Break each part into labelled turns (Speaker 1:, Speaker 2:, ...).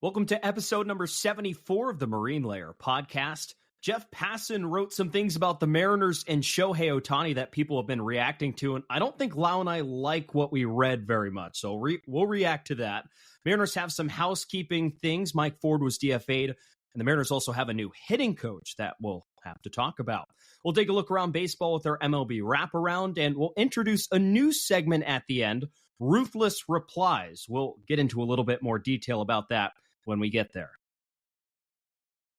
Speaker 1: Welcome to episode number 74 of the Marine Layer podcast. Jeff Passan wrote some things about the Mariners and Shohei Ohtani that people have been reacting to, and I don't think Lyle and I like what we read very much, so we'll react to that. Mariners have some housekeeping things. Mike Ford was DFA'd, and the Mariners also have a new hitting coach that we'll have to talk about. We'll take a look around baseball with our MLB Wraparound, and we'll introduce a new segment at the end, Ruthless Replies. We'll get into a little bit more detail about that when we get there.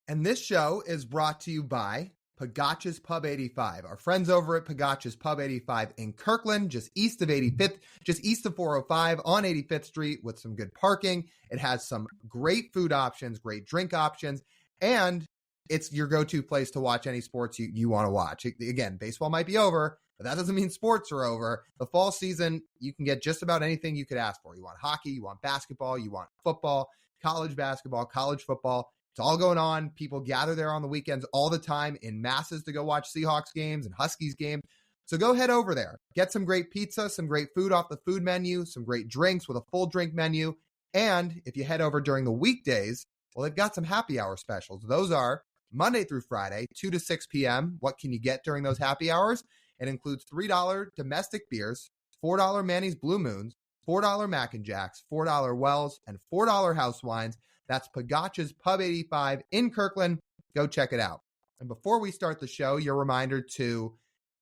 Speaker 2: And this show is brought to you by Pagotch's Pub 85. Our friends over at Pagotch's Pub 85 in Kirkland, just east of 85th, just east of 405 on 85th Street with some good parking. It has some great food options, great drink options, and it's your go-to place to watch any sports you want to watch. Again, baseball might be over, but that doesn't mean sports are over. The fall season, you can get just about anything you could ask for. You want hockey, you want basketball, you want football, college basketball, college football. It's all going on. People gather there on the weekends all the time in masses to go watch Seahawks games and Huskies games. So go head over there. Get some great pizza, some great food off the food menu, some great drinks with a full drink menu. And if you head over during the weekdays, well, they've got some happy hour specials. Those are Monday through Friday, 2 to 6 p.m. What can you get during those happy hours? It includes $3 domestic beers, $4 Manny's Blue Moons, $4 Mac and Jacks, $4 Wells, and $4 house wines. That's Pagotch's Pub 85 in Kirkland. Go check it out. And before we start the show, your reminder to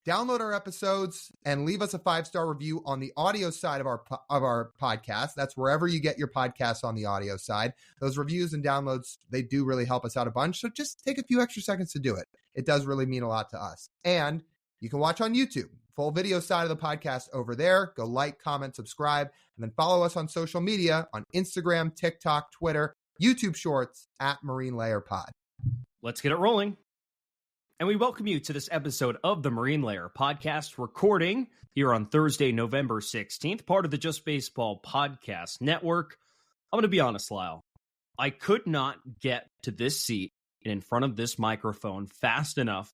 Speaker 2: download our episodes and leave us a 5-star review on the audio side of our podcast. That's wherever you get your podcasts on the audio side. Those reviews and downloads, they do really help us out a bunch. So just take a few extra seconds to do it. It does really mean a lot to us. And you can watch on YouTube. Full video side of the podcast over there. Go like, comment, subscribe, and then follow us on social media on Instagram, TikTok, Twitter, YouTube Shorts at Marine Layer Pod.
Speaker 1: Let's get it rolling. And we welcome you to this episode of the Marine Layer podcast, recording here on Thursday, November 16th, part of the Just Baseball Podcast Network. I'm going to be honest, Lyle. I could not get to this seat and in front of this microphone fast enough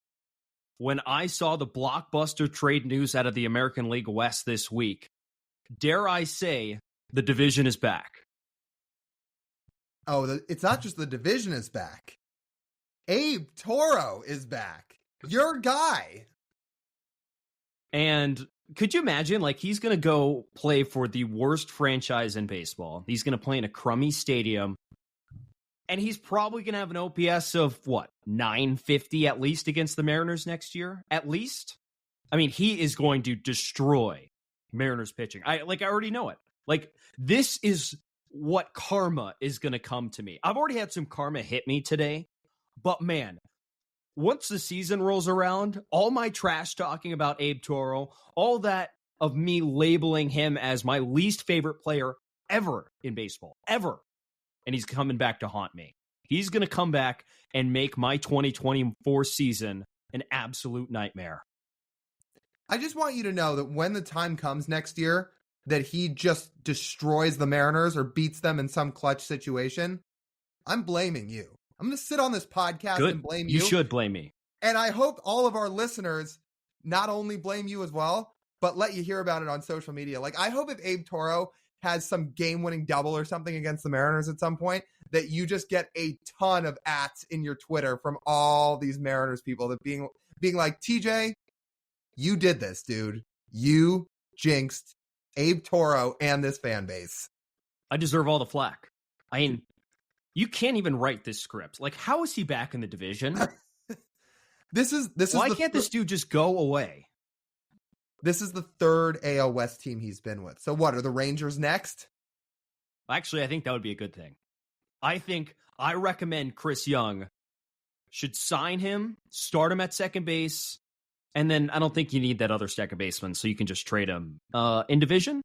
Speaker 1: when I saw the blockbuster trade news out of the American League West this week. Dare I say, the division is back.
Speaker 2: Oh, it's not just the division is back. Abe Toro is back. Your guy.
Speaker 1: And could you imagine, like, he's going to go play for the worst franchise in baseball. He's going to play in a crummy stadium. And he's probably going to have an OPS of, what, 950 at least against the Mariners next year? At least? I mean, he is going to destroy Mariners pitching. I already know it. Like, this is what karma is going to come to me. I've already had some karma hit me today. But, man, once the season rolls around, all my trash talking about Abe Toro, all that of me labeling him as my least favorite player ever in baseball, ever. And he's coming back to haunt me. He's going to come back and make my 2024 season an absolute nightmare.
Speaker 2: I just want you to know that when the time comes next year that he just destroys the Mariners or beats them in some clutch situation, I'm blaming you. I'm going to sit on this podcast and blame you.
Speaker 1: You should blame me.
Speaker 2: And I hope all of our listeners not only blame you as well, but let you hear about it on social media. Like, I hope if Abe Toro has some game-winning double or something against the Mariners at some point, that you just get a ton of ats in your Twitter from all these Mariners people that being like, TJ, you did this, dude. You jinxed Abe Toro and this fan base.
Speaker 1: I deserve all the flack. I mean, you can't even write this script. Like, how is he back in the division? Why can't this dude just go away?
Speaker 2: This is the third AL West team he's been with. So what, are the Rangers next?
Speaker 1: Actually, I think that would be a good thing. I recommend Chris Young should sign him, start him at second base, and then I don't think you need that other second baseman, so you can just trade him. In division?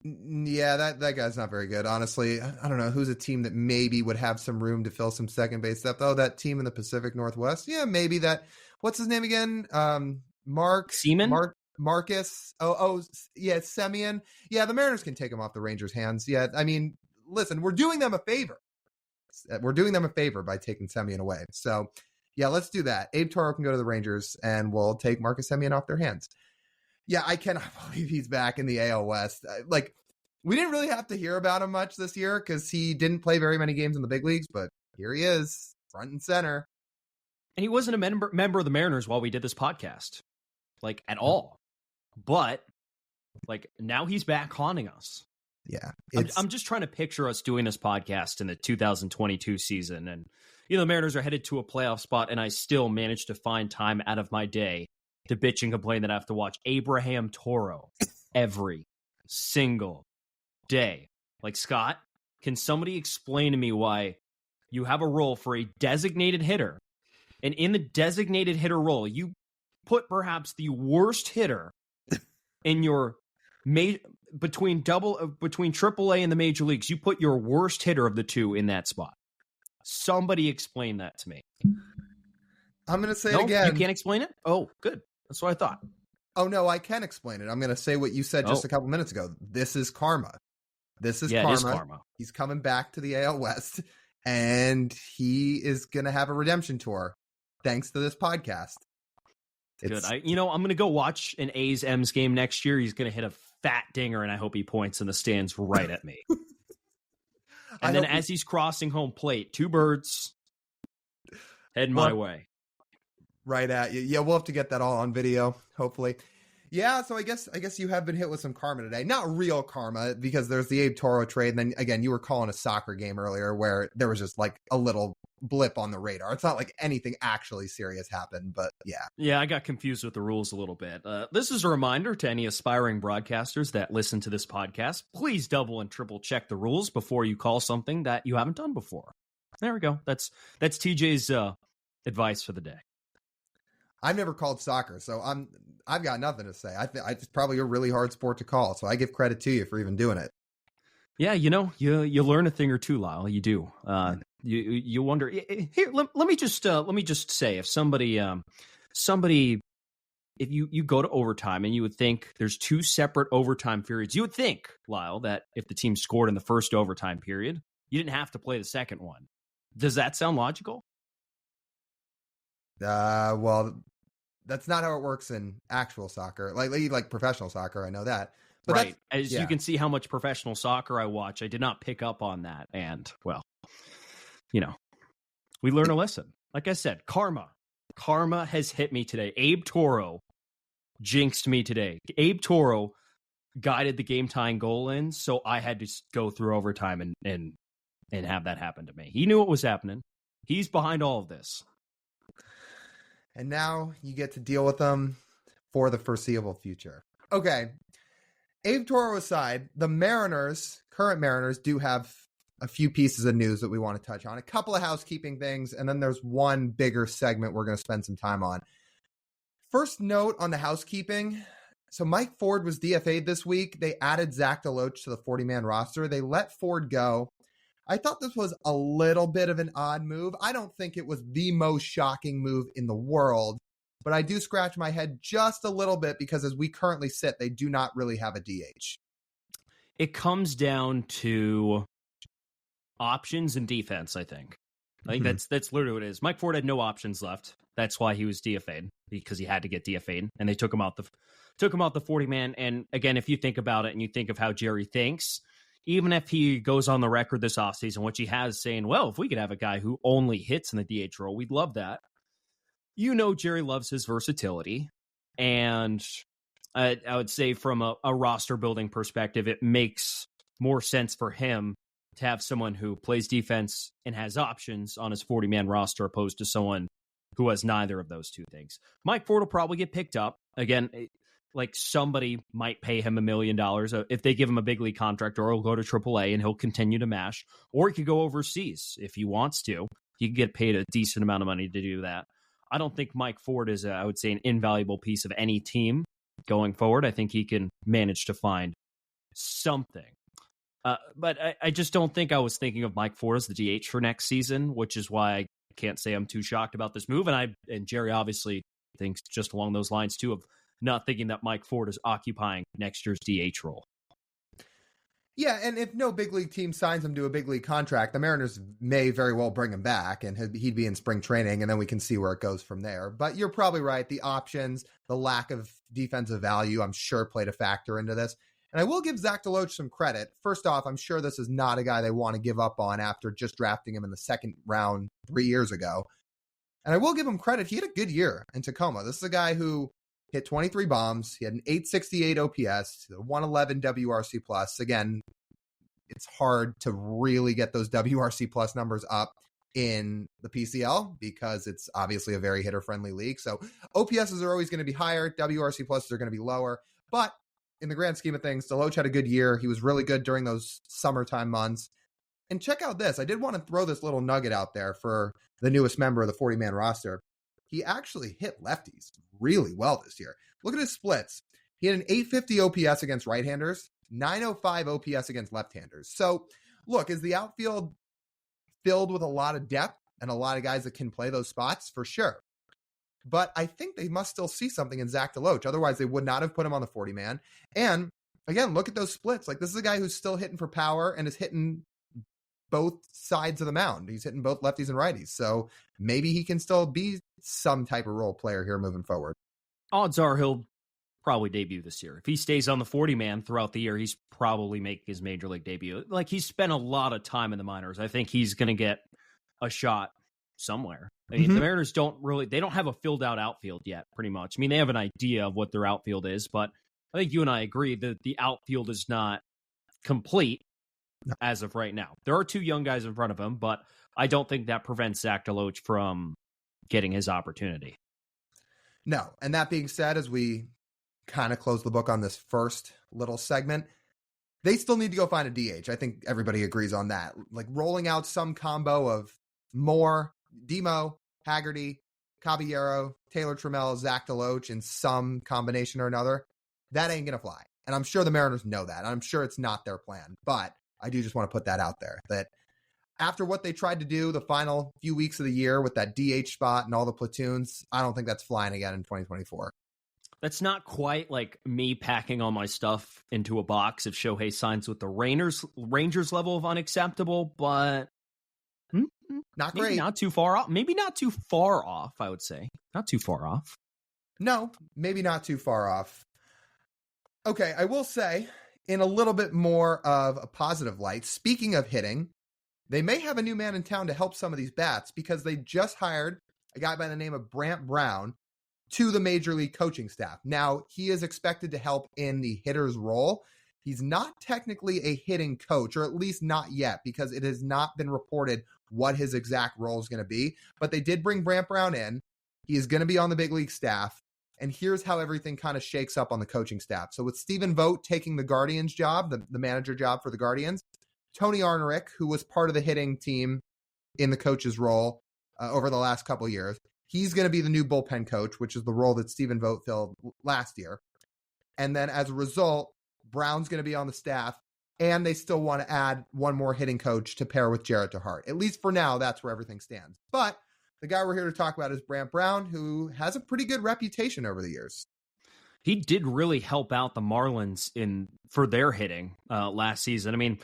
Speaker 2: Yeah, that guy's not very good, honestly. I don't know who's a team that maybe would have some room to fill some second base depth. Oh, that team in the Pacific Northwest? Yeah, maybe that. What's his name again? Marcus. Yeah, Semien. Yeah, the Mariners can take him off the Rangers' hands. Yeah, I mean, listen, we're doing them a favor. We're doing them a favor by taking Semien away. So, yeah, let's do that. Abe Toro can go to the Rangers, and we'll take Marcus Semien off their hands. Yeah, I cannot believe he's back in the AL West. Like, We didn't really have to hear about him much this year because he didn't play very many games in the big leagues, but here he is, front and center.
Speaker 1: And he wasn't a member of the Mariners while we did this podcast, like, at all. But, like, now he's back haunting us.
Speaker 2: Yeah.
Speaker 1: I'm just trying to picture us doing this podcast in the 2022 season. And, the Mariners are headed to a playoff spot, and I still manage to find time out of my day to bitch and complain that I have to watch Abraham Toro every single day. Like, Scott, can somebody explain to me why you have a role for a designated hitter, and in the designated hitter role, you put perhaps the worst hitter in your between AAA and the major leagues, you put your worst hitter of the two in that spot. Somebody explain that to me.
Speaker 2: I'm going to say it again.
Speaker 1: You can't explain it? Oh, good. That's what I thought.
Speaker 2: Oh, no, I can explain it. I'm going to say what you said just a couple minutes ago. This is karma. This is karma.
Speaker 1: It is karma.
Speaker 2: He's coming back to the AL West, and he is going to have a redemption tour thanks to this podcast.
Speaker 1: Good. I'm going to go watch an A's M's game next year. He's going to hit a fat dinger, and I hope he points in the stands right at me. And then as he's crossing home plate, two birds heading my way.
Speaker 2: Right at you. Yeah, we'll have to get that all on video, hopefully. Yeah, so I guess you have been hit with some karma today. Not real karma, because there's the Abe Toro trade, and then, again, you were calling a soccer game earlier where there was just, like, a little blip on the radar. It's not like anything actually serious happened, but yeah.
Speaker 1: Yeah, I got confused with the rules a little bit. This is a reminder to any aspiring broadcasters that listen to this podcast. Please double and triple check the rules before you call something that you haven't done before. There we go. That's TJ's advice for the day.
Speaker 2: I've never called soccer, so I've got nothing to say. It's probably a really hard sport to call, so I give credit to you for even doing it.
Speaker 1: Yeah, you learn a thing or two, Lyle. You do. You wonder. Here, let me just say, if somebody, if you go to overtime and you would think there's two separate overtime periods, you would think, Lyle, that if the team scored in the first overtime period, you didn't have to play the second one. Does that sound logical?
Speaker 2: Well, that's not how it works in actual soccer, like professional soccer. I know that. But
Speaker 1: right. As you can see how much professional soccer I watch, I did not pick up on that. And, well, we learn a lesson. Like I said, karma has hit me today. Abe Toro jinxed me today. Abe Toro guided the game tying goal in, so I had to go through overtime and have that happen to me. He knew what was happening. He's behind all of this.
Speaker 2: And now you get to deal with them for the foreseeable future. Okay. Abe Toro aside, the current Mariners, do have a few pieces of news that we want to touch on. A couple of housekeeping things, and then there's one bigger segment we're going to spend some time on. First note on the housekeeping. So Mike Ford was DFA'd this week. They added Zach DeLoach to the 40-man roster. They let Ford go. I thought this was a little bit of an odd move. I don't think it was the most shocking move in the world, but I do scratch my head just a little bit because as we currently sit, they do not really have a DH.
Speaker 1: It comes down to options and defense, I think. I think that's literally what it is. Mike Ford had no options left. That's why he was DFA'd, because he had to get DFA'd, and they took him out the 40-man. And again, if you think about it and you think of how Jerry thinks, even if he goes on the record this offseason, which he has, saying, well, if we could have a guy who only hits in the DH role, we'd love that. Jerry loves his versatility. And I would say from a roster building perspective, it makes more sense for him to have someone who plays defense and has options on his 40-man roster opposed to someone who has neither of those two things. Mike Ford will probably get picked up. Again, like somebody might pay him $1 million if they give him a big league contract, or he'll go to AAA and he'll continue to mash, or he could go overseas if he wants to. He can get paid a decent amount of money to do that. I don't think Mike Ford is, I would say, an invaluable piece of any team going forward. I think he can manage to find something. But I just don't think I was thinking of Mike Ford as the DH for next season, which is why I can't say I'm too shocked about this move. And Jerry obviously thinks just along those lines too, of not thinking that Mike Ford is occupying next year's DH role.
Speaker 2: Yeah, and if no big league team signs him to a big league contract, the Mariners may very well bring him back, and he'd be in spring training, and then we can see where it goes from there. But you're probably right. The options, the lack of defensive value, I'm sure played a factor into this. And I will give Zach DeLoach some credit. First off, I'm sure this is not a guy they want to give up on after just drafting him in the second round 3 years ago. And I will give him credit. He had a good year in Tacoma. This is a guy who hit 23 bombs. He had an 868 OPS, 111 WRC plus. Again, it's hard to really get those WRC plus numbers up in the PCL because it's obviously a very hitter-friendly league. So OPSs are always going to be higher. WRC pluses are going to be lower. But in the grand scheme of things, DeLoach had a good year. He was really good during those summertime months. And check out this. I did want to throw this little nugget out there for the newest member of the 40-man roster. He actually hit lefties really well this year. Look at his splits. He had an 850 OPS against right-handers, 905 OPS against left-handers. So, look, is the outfield filled with a lot of depth and a lot of guys that can play those spots? For sure. But I think they must still see something in Zach DeLoach. Otherwise, they would not have put him on the 40-man. And, again, look at those splits. Like, this is a guy who's still hitting for power and is hitting both sides of the mound. He's hitting both lefties and righties. So maybe he can still be some type of role player here moving forward.
Speaker 1: Odds are he'll probably debut this year. If he stays on the 40-man throughout the year, he's probably making his major league debut. Like, he's spent a lot of time in the minors. I think he's going to get a shot somewhere. I mean, the Mariners don't have a filled out outfield yet, pretty much. I mean, they have an idea of what their outfield is, but I think you and I agree that the outfield is not complete as of right now. There are two young guys in front of him, but I don't think that prevents Zach DeLoach from getting his opportunity.
Speaker 2: No. And that being said, as we kind of close the book on this first little segment, they still need to go find a DH. I think everybody agrees on that. Like rolling out some combo of Moore, Demo, Haggerty, Caballero, Taylor Trammell, Zach DeLoach in some combination or another, that ain't going to fly. And I'm sure the Mariners know that. I'm sure it's not their plan, but I do just want to put that out there, that after what they tried to do the final few weeks of the year with that DH spot and all the platoons, I don't think that's flying again in 2024.
Speaker 1: That's not quite like me packing all my stuff into a box if Shohei signs with the Rangers level of unacceptable, but
Speaker 2: not great.
Speaker 1: Maybe not too far off. Maybe not too far off, I would say. Not too far off.
Speaker 2: No, maybe not too far off. Okay, I will say, in a little bit more of a positive light, speaking of hitting, they may have a new man in town to help some of these bats because they just hired a guy by the name of Brant Brown to the major league coaching staff. Now, he is expected to help in the hitter's role. He's not technically a hitting coach, or at least not yet, because it has not been reported what his exact role is going to be. But they did bring Brant Brown in. He is going to be on the big league staff. And here's how everything kind of shakes up on the coaching staff. So with Stephen Vogt taking the Guardians job, the manager job for the Guardians, Tony Arnerick, who was part of the hitting team in the coach's role over the last couple of years, he's going to be the new bullpen coach, which is the role that Stephen Vogt filled last year. And then as a result, Brown's going to be on the staff, and they still want to add one more hitting coach to pair with Jarrett DeHart. At least for now, that's where everything stands. But the guy we're here to talk about is Brant Brown, who has a pretty good reputation over the years.
Speaker 1: He did really help out the Marlins for their hitting last season. I mean,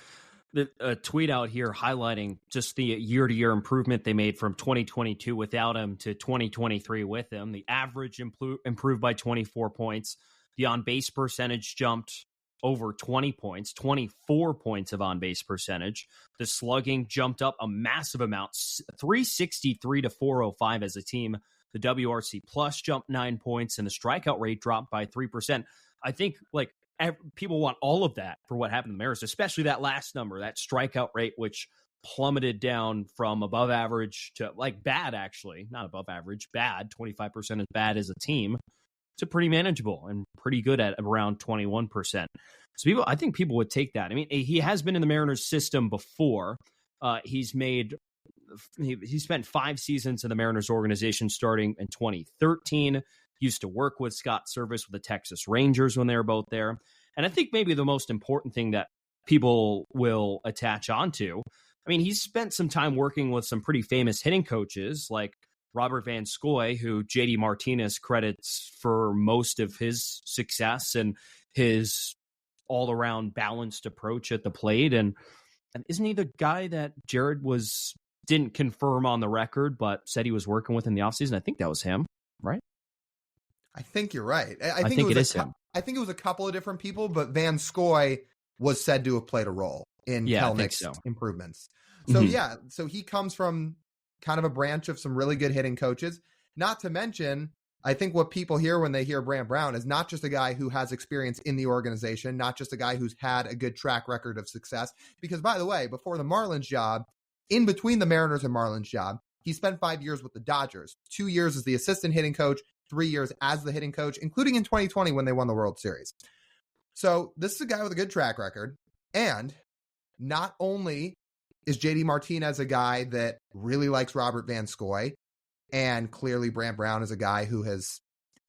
Speaker 1: a tweet out here highlighting just the year-to-year improvement they made from 2022 without him to 2023 with him. The average improved by 24 points. The on-base percentage jumped over 20 points, 24 points of on-base percentage. The slugging jumped up a massive amount, 363 to 405 as a team. The WRC plus jumped 9 points, and the strikeout rate dropped by 3%. I think people want all of that for what happened to the Mariners, especially that last number, that strikeout rate, which plummeted down from above average to bad, actually. Not above average, bad. 25% is bad as a team. To pretty manageable and pretty good at around 21%. So I think people would take that. I mean, he has been in the Mariners system before. He spent 5 seasons in the Mariners organization starting in 2013. Used to work with Scott Service with the Texas Rangers when they were both there. And I think maybe the most important thing that people will attach onto, I mean, he's spent some time working with some pretty famous hitting coaches like Robert Van Scoy, who JD Martinez credits for most of his success and his all-around balanced approach at the plate. And isn't he the guy that Jared didn't confirm on the record, but said he was working with in the offseason? I think that was him, right?
Speaker 2: I think you're right.
Speaker 1: I think it is him.
Speaker 2: I think it was a couple of different people, but Van Scoy was said to have played a role in Kelnick's improvements. So so he comes from kind of a branch of some really good hitting coaches. Not to mention, I think what people hear when they hear Brant Brown is not just a guy who has experience in the organization, not just a guy who's had a good track record of success. Because, by the way, before the Marlins job, in between the Mariners and Marlins job, he spent 5 years with the Dodgers, 2 years as the assistant hitting coach, 3 years as the hitting coach, including in 2020 when they won the World Series. So this is a guy with a good track record. And not only is JD Martinez a guy that really likes Robert Van Scoy, and clearly Brant Brown is a guy who has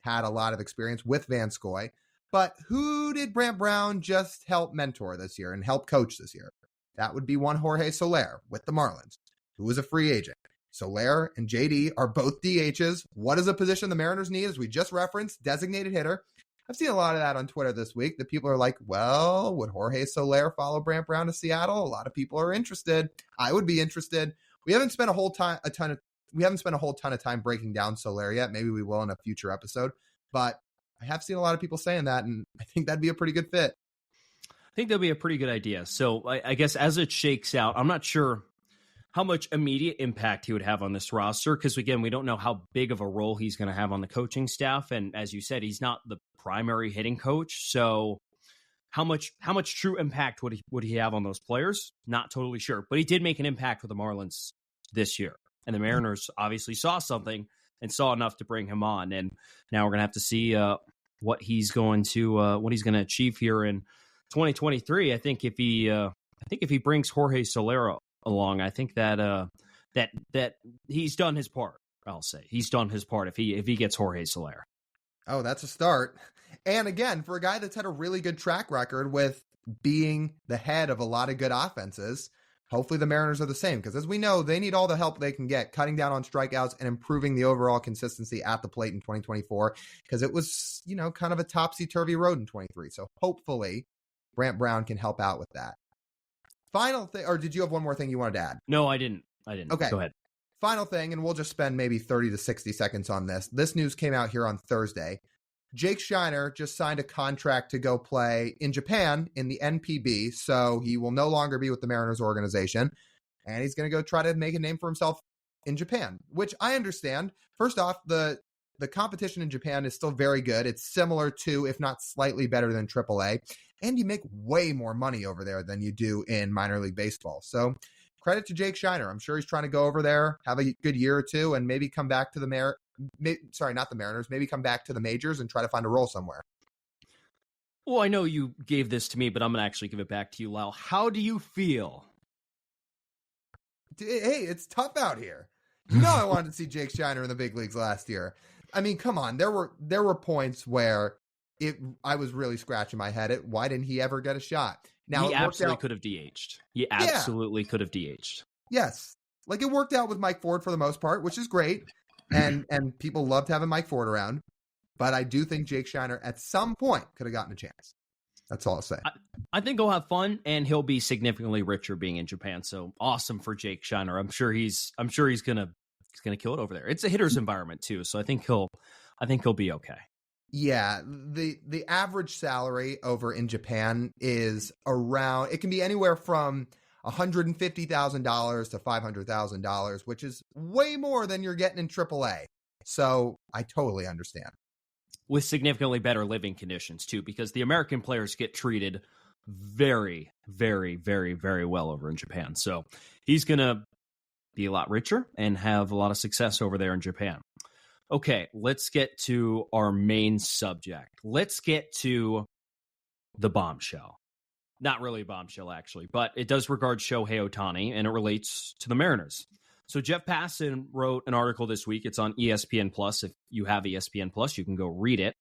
Speaker 2: had a lot of experience with Van Scoy, but who did Brant Brown just help mentor this year and help coach this year? That would be one Jorge Soler with the Marlins, who was a free agent. Soler and JD are both DHs. What is a position the Mariners need, as we just referenced? Designated hitter. I've seen a lot of that on Twitter this week, that people are like, well, would Jorge Soler follow Brant Brown to Seattle? A lot of people are interested. I would be interested. We haven't spent a whole ton of time breaking down Soler yet. Maybe we will in a future episode, but I have seen a lot of people saying that, and I think that'd be a pretty good fit.
Speaker 1: I think that'd be a pretty good idea. So I guess as it shakes out, I'm not sure how much immediate impact he would have on this roster, because again, we don't know how big of a role he's going to have on the coaching staff. And as you said, he's not the primary hitting coach. So how much true impact would he have on those players? Not totally sure, but he did make an impact with the Marlins this year. And the Mariners obviously saw something and saw enough to bring him on. And now we're going to have to see what he's going to achieve here in 2023. I think if he brings Jorge Soler along, I think that he's done his part. I'll say he's done his part if he gets Jorge Soler.
Speaker 2: Oh, that's a start. And again, for a guy that's had a really good track record with being the head of a lot of good offenses, hopefully the Mariners are the same, because as we know, they need all the help they can get, cutting down on strikeouts and improving the overall consistency at the plate in 2024, because it was, kind of a topsy-turvy road in 23. So hopefully Brant Brown can help out with that. Final thing, or did you have one more thing you wanted to add?
Speaker 1: No, I didn't.
Speaker 2: Okay.
Speaker 1: Go ahead.
Speaker 2: Final thing, and we'll just spend maybe 30 to 60 seconds on this. This news came out here on Thursday. Jake Scheiner just signed a contract to go play in Japan in the NPB, so he will no longer be with the Mariners organization, and he's going to go try to make a name for himself in Japan, which I understand. First off, the competition in Japan is still very good. It's similar to, if not slightly better than AAA, and you make way more money over there than you do in minor league baseball. So credit to Jake Scheiner. I'm sure he's trying to go over there, have a good year or two, and maybe come back to maybe come back to the majors and try to find a role somewhere.
Speaker 1: Well, I know you gave this to me, but I'm going to actually give it back to you, Lyle. How do you feel?
Speaker 2: Hey, it's tough out here. I wanted to see Jake Scheiner in the big leagues last year. I mean, come on. There were points where I was really scratching my head at why didn't he ever get a shot? Now,
Speaker 1: he absolutely could have DH'd. He absolutely could have DH'd.
Speaker 2: Yes. Like, it worked out with Mike Ford for the most part, which is great. And people loved having Mike Ford around. But I do think Jake Scheiner at some point could have gotten a chance. That's all I'll say.
Speaker 1: I think he'll have fun, and he'll be significantly richer being in Japan. So awesome for Jake Scheiner. I'm sure he's gonna kill it over there. It's a hitter's environment too, so I think he'll be okay.
Speaker 2: Yeah, the average salary over in Japan is around, it can be anywhere from $150,000 to $500,000, which is way more than you're getting in AAA. So I totally understand.
Speaker 1: With significantly better living conditions too, because the American players get treated very, very, very, very well over in Japan. So he's going to be a lot richer and have a lot of success over there in Japan. Okay, let's get to our main subject. Let's get to the bombshell. Not really a bombshell, actually, but it does regard Shohei Ohtani, and it relates to the Mariners. So Jeff Passan wrote an article this week. It's on ESPN Plus. If you have ESPN Plus, you can go read it.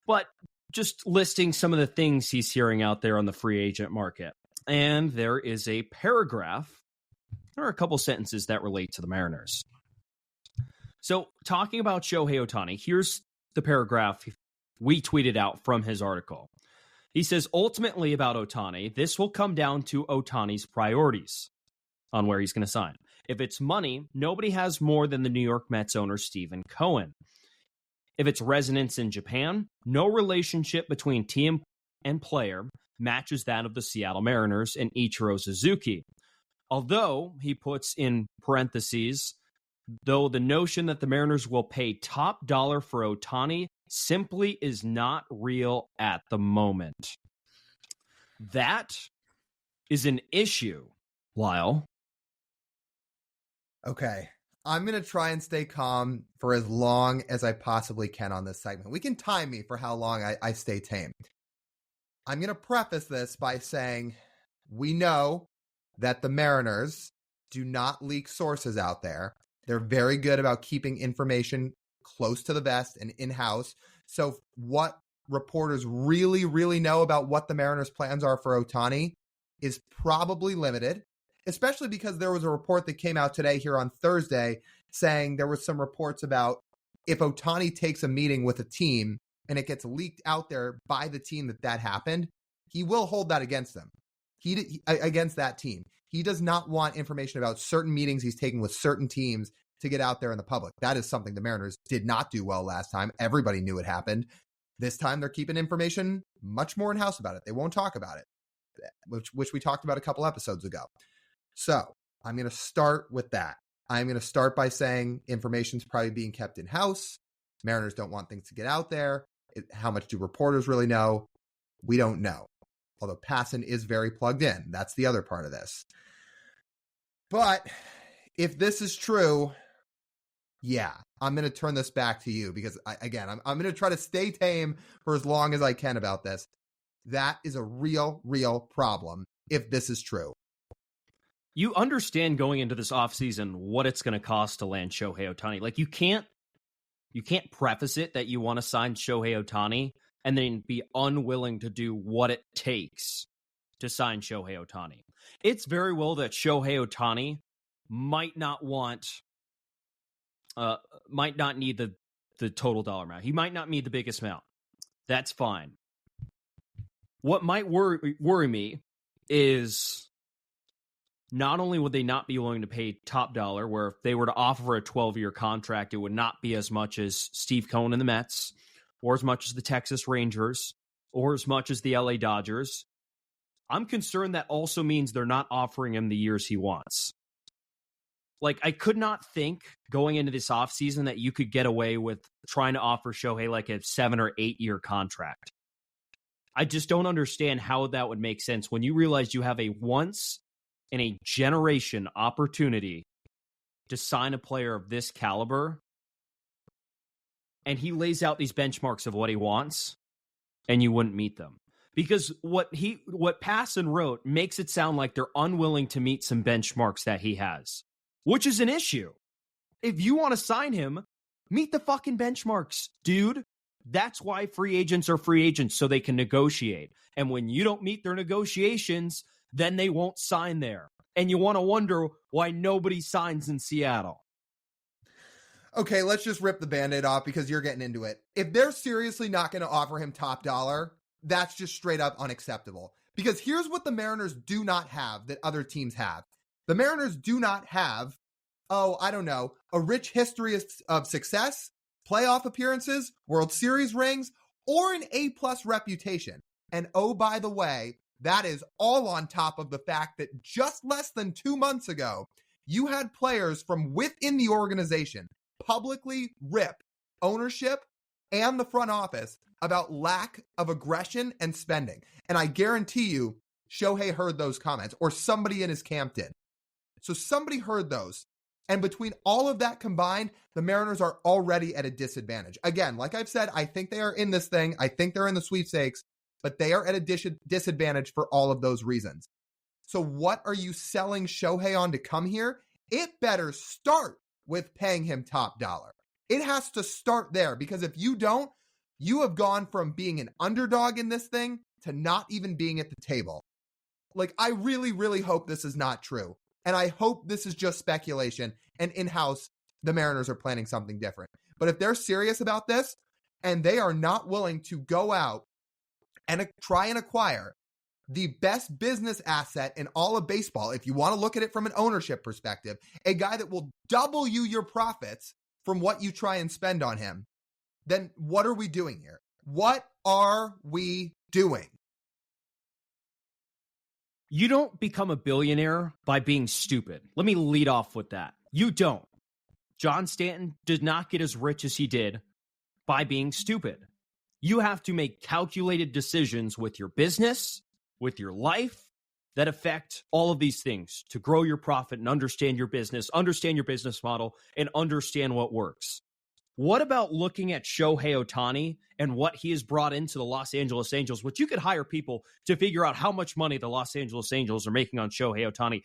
Speaker 1: But just listing some of the things he's hearing out there on the free agent market. And there is a paragraph. There are a couple sentences that relate to the Mariners. So talking about Shohei Ohtani, here's the paragraph we tweeted out from his article. He says, ultimately about Ohtani, this will come down to Ohtani's priorities on where he's going to sign. If it's money, nobody has more than the New York Mets owner Stephen Cohen. if its residence in Japan, no relationship between team and player matches that of the Seattle Mariners and Ichiro Suzuki. Although, he puts in parentheses, though the notion that the Mariners will pay top dollar for Ohtani simply is not real at the moment. That is an issue, Lyle.
Speaker 2: Okay. I'm going to try and stay calm for as long as I possibly can on this segment. We can time me for how long I stay tame. I'm going to preface this by saying we know that the Mariners do not leak sources out there. They're very good about keeping information close to the vest and in-house. So what reporters really, really know about what the Mariners' plans are for Ohtani is probably limited, especially because there was a report that came out today here on Thursday saying there were some reports about if Ohtani takes a meeting with a team and it gets leaked out there by the team that happened, he will hold that against them. Against that team. He does not want information about certain meetings he's taking with certain teams to get out there in the public. That is something the Mariners did not do well last time. Everybody knew it happened. This time they're keeping information much more in-house about it. They won't talk about it, which we talked about a couple episodes ago. So I'm going to start with that. I'm going to start by saying information's probably being kept in-house. Mariners don't want things to get out there. How much do reporters really know? We don't know. Although Passan is very plugged in. That's the other part of this. But if this is true, yeah, I'm going to turn this back to you because, I'm going to try to stay tame for as long as I can about this. That is a real problem if this is true.
Speaker 1: You understand going into this offseason what it's going to cost to land Shohei Ohtani. Like, you can't preface it that you want to sign Shohei Ohtani and then be unwilling to do what it takes to sign Shohei Ohtani. It's very well that Shohei Ohtani might not need the total dollar amount. He might not need the biggest amount. That's fine. What might worry me is not only would they not be willing to pay top dollar, where if they were to offer a 12-year contract, it would not be as much as Steve Cohen and the Mets, or as much as the Texas Rangers, or as much as the LA Dodgers. I'm concerned that also means they're not offering him the years he wants. Like, I could not think going into this offseason that you could get away with trying to offer Shohei like a 7 or 8 year contract. I just don't understand how that would make sense when you realize you have a once in a generation opportunity to sign a player of this caliber, and he lays out these benchmarks of what he wants, and you wouldn't meet them. Because what Passan wrote makes it sound like they're unwilling to meet some benchmarks that he has, which is an issue. If you want to sign him, meet the fucking benchmarks, dude. That's why free agents are free agents, so they can negotiate. And when you don't meet their negotiations, then they won't sign there. And you want to wonder why nobody signs in Seattle.
Speaker 2: Okay, let's just rip the Band-Aid off because you're getting into it. If they're seriously not going to offer him top dollar, that's just straight up unacceptable. Because here's what the Mariners do not have that other teams have. The Mariners do not have, a rich history of success, playoff appearances, World Series rings, or an A-plus reputation. And oh, by the way, that is all on top of the fact that just less than 2 months ago, you had players from within the organization publicly rip ownership and the front office about lack of aggression and spending. And I guarantee you, Shohei heard those comments, or somebody in his camp did. So somebody heard those. And between all of that combined, the Mariners are already at a disadvantage. Again, like I've said, I think they are in this thing. I think they're in the sweepstakes, but they are at a disadvantage for all of those reasons. So what are you selling Shohei on to come here? It better start with paying him top dollar. It has to start there, because if you don't, you have gone from being an underdog in this thing to not even being at the table. Like, I really, really hope this is not true. And I hope this is just speculation, and in-house, the Mariners are planning something different. But if they're serious about this, and they are not willing to go out and try and acquire the best business asset in all of baseball, if you want to look at it from an ownership perspective, a guy that will double you your profits from what you try and spend on him, then what are we doing here? What are we doing?
Speaker 1: You don't become a billionaire by being stupid. Let me lead off with that. You don't. John Stanton did not get as rich as he did by being stupid. You have to make calculated decisions with your business, with your life, that affect all of these things to grow your profit and understand your business model, and understand what works. What about looking at Shohei Ohtani and what he has brought into the Los Angeles Angels, which you could hire people to figure out how much money the Los Angeles Angels are making on Shohei Ohtani.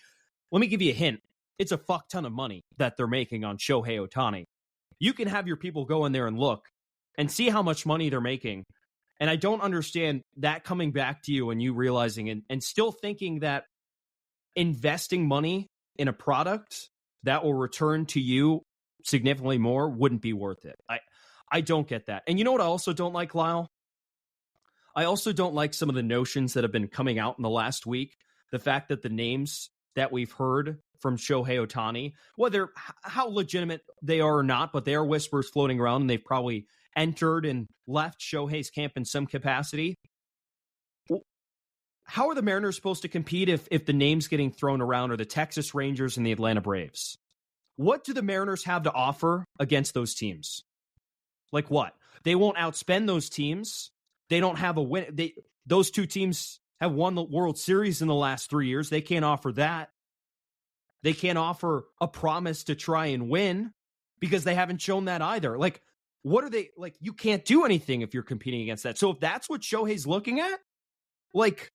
Speaker 1: Let me give you a hint. It's a fuck ton of money that they're making on Shohei Ohtani. You can have your people go in there and look and see how much money they're making. And I don't understand that coming back to you and you realizing and still thinking that investing money in a product that will return to you significantly more wouldn't be worth it. I don't get that. And you know what I also don't like, Lyle? I also don't like some of the notions that have been coming out in the last week. The fact that the names that we've heard from Shohei Ohtani, whether how legitimate they are or not, but they are whispers floating around, and they've probably entered and left Shohei's camp in some capacity. How are the Mariners supposed to compete if the names getting thrown around are the Texas Rangers and the Atlanta Braves? What do the Mariners have to offer against those teams? Like what? They won't outspend those teams. They don't have a win. Those two teams have won the World Series in the last 3 years. They can't offer that. They can't offer a promise to try and win because they haven't shown that either. Like, what are they like? You can't do anything if you're competing against that. So if that's what Shohei's looking at, like,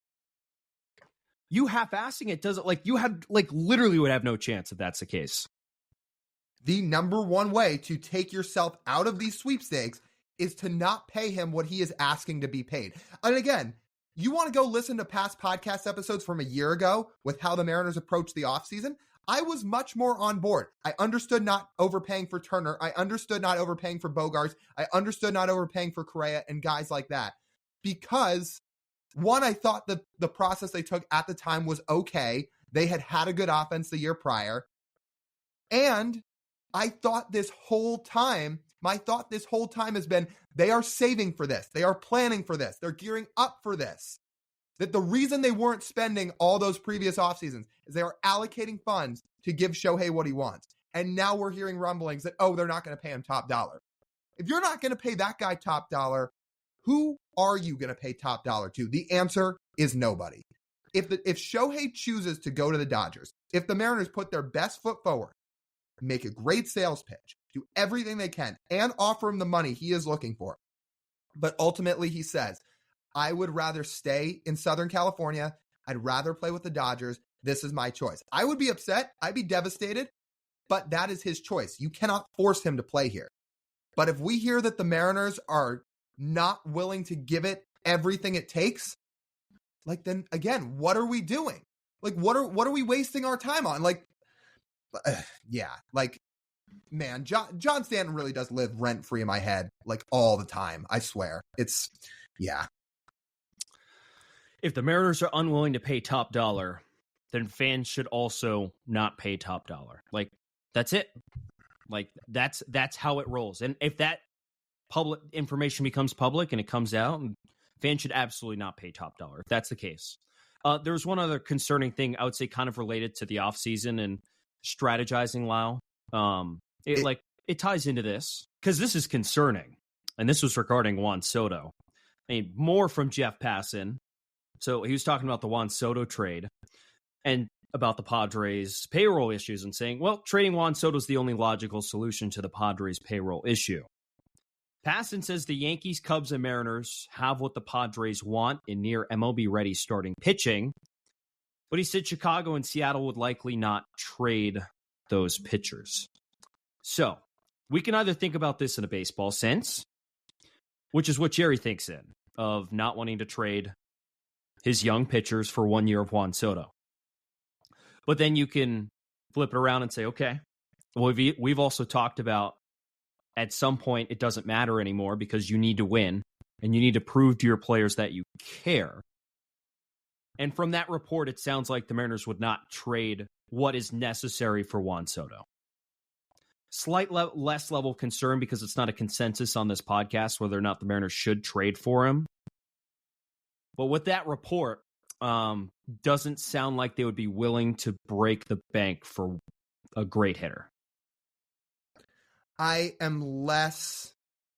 Speaker 1: you half-assing it doesn't, like, you have, like, literally would have no chance if that's the case.
Speaker 2: The number one way to take yourself out of these sweepstakes is to not pay him what he is asking to be paid. And again, you want to go listen to past podcast episodes from a year ago with how the Mariners approached the offseason? I was much more on board. I understood not overpaying for Turner. I understood not overpaying for Bogarts. I understood not overpaying for Correa and guys like that. Because, one, I thought that the process they took at the time was okay. They had a good offense the year prior. And I thought this whole time, my thought this whole time has been, they are saving for this. They are planning for this. They're gearing up for this. That the reason they weren't spending all those previous off seasons is they are allocating funds to give Shohei what he wants. And now we're hearing rumblings that, they're not going to pay him top dollar. If you're not going to pay that guy top dollar, who are you going to pay top dollar to? The answer is nobody. If Shohei chooses to go to the Dodgers, if the Mariners put their best foot forward, make a great sales pitch, do everything they can, and offer him the money he is looking for. But ultimately, he says, I would rather stay in Southern California. I'd rather play with the Dodgers. This is my choice. I would be upset. I'd be devastated, but that is his choice. You cannot force him to play here. But if we hear that the Mariners are not willing to give it everything it takes, like, then again, what are we doing? Like, what are we wasting our time on? Like, yeah, like, man, John Stanton really does live rent free in my head, like, all the time. I swear. Yeah.
Speaker 1: If the Mariners are unwilling to pay top dollar, then fans should also not pay top dollar. Like, that's it. Like, that's how it rolls. And if that public information becomes public and it comes out, fans should absolutely not pay top dollar if that's the case. There's one other concerning thing I would say, kind of related to the offseason and strategizing, Lyle. It ties into this because this is concerning, and this was regarding Juan Soto. I mean, more from Jeff Passan. So he was talking about the Juan Soto trade and about the Padres' payroll issues and saying, well, trading Juan Soto is the only logical solution to the Padres' payroll issue. Passan says the Yankees, Cubs, and Mariners have what the Padres want in near MLB-ready starting pitching, but he said Chicago and Seattle would likely not trade those pitchers. So we can either think about this in a baseball sense, which is what Jerry thinks in, of not wanting to trade his young pitchers for 1 year of Juan Soto. But then you can flip it around and say, okay, well, we've also talked about at some point it doesn't matter anymore because you need to win and you need to prove to your players that you care. And from that report, it sounds like the Mariners would not trade what is necessary for Juan Soto. less level concern because it's not a consensus on this podcast whether or not the Mariners should trade for him. But with that report, doesn't sound like they would be willing to break the bank for a great hitter.
Speaker 2: I am less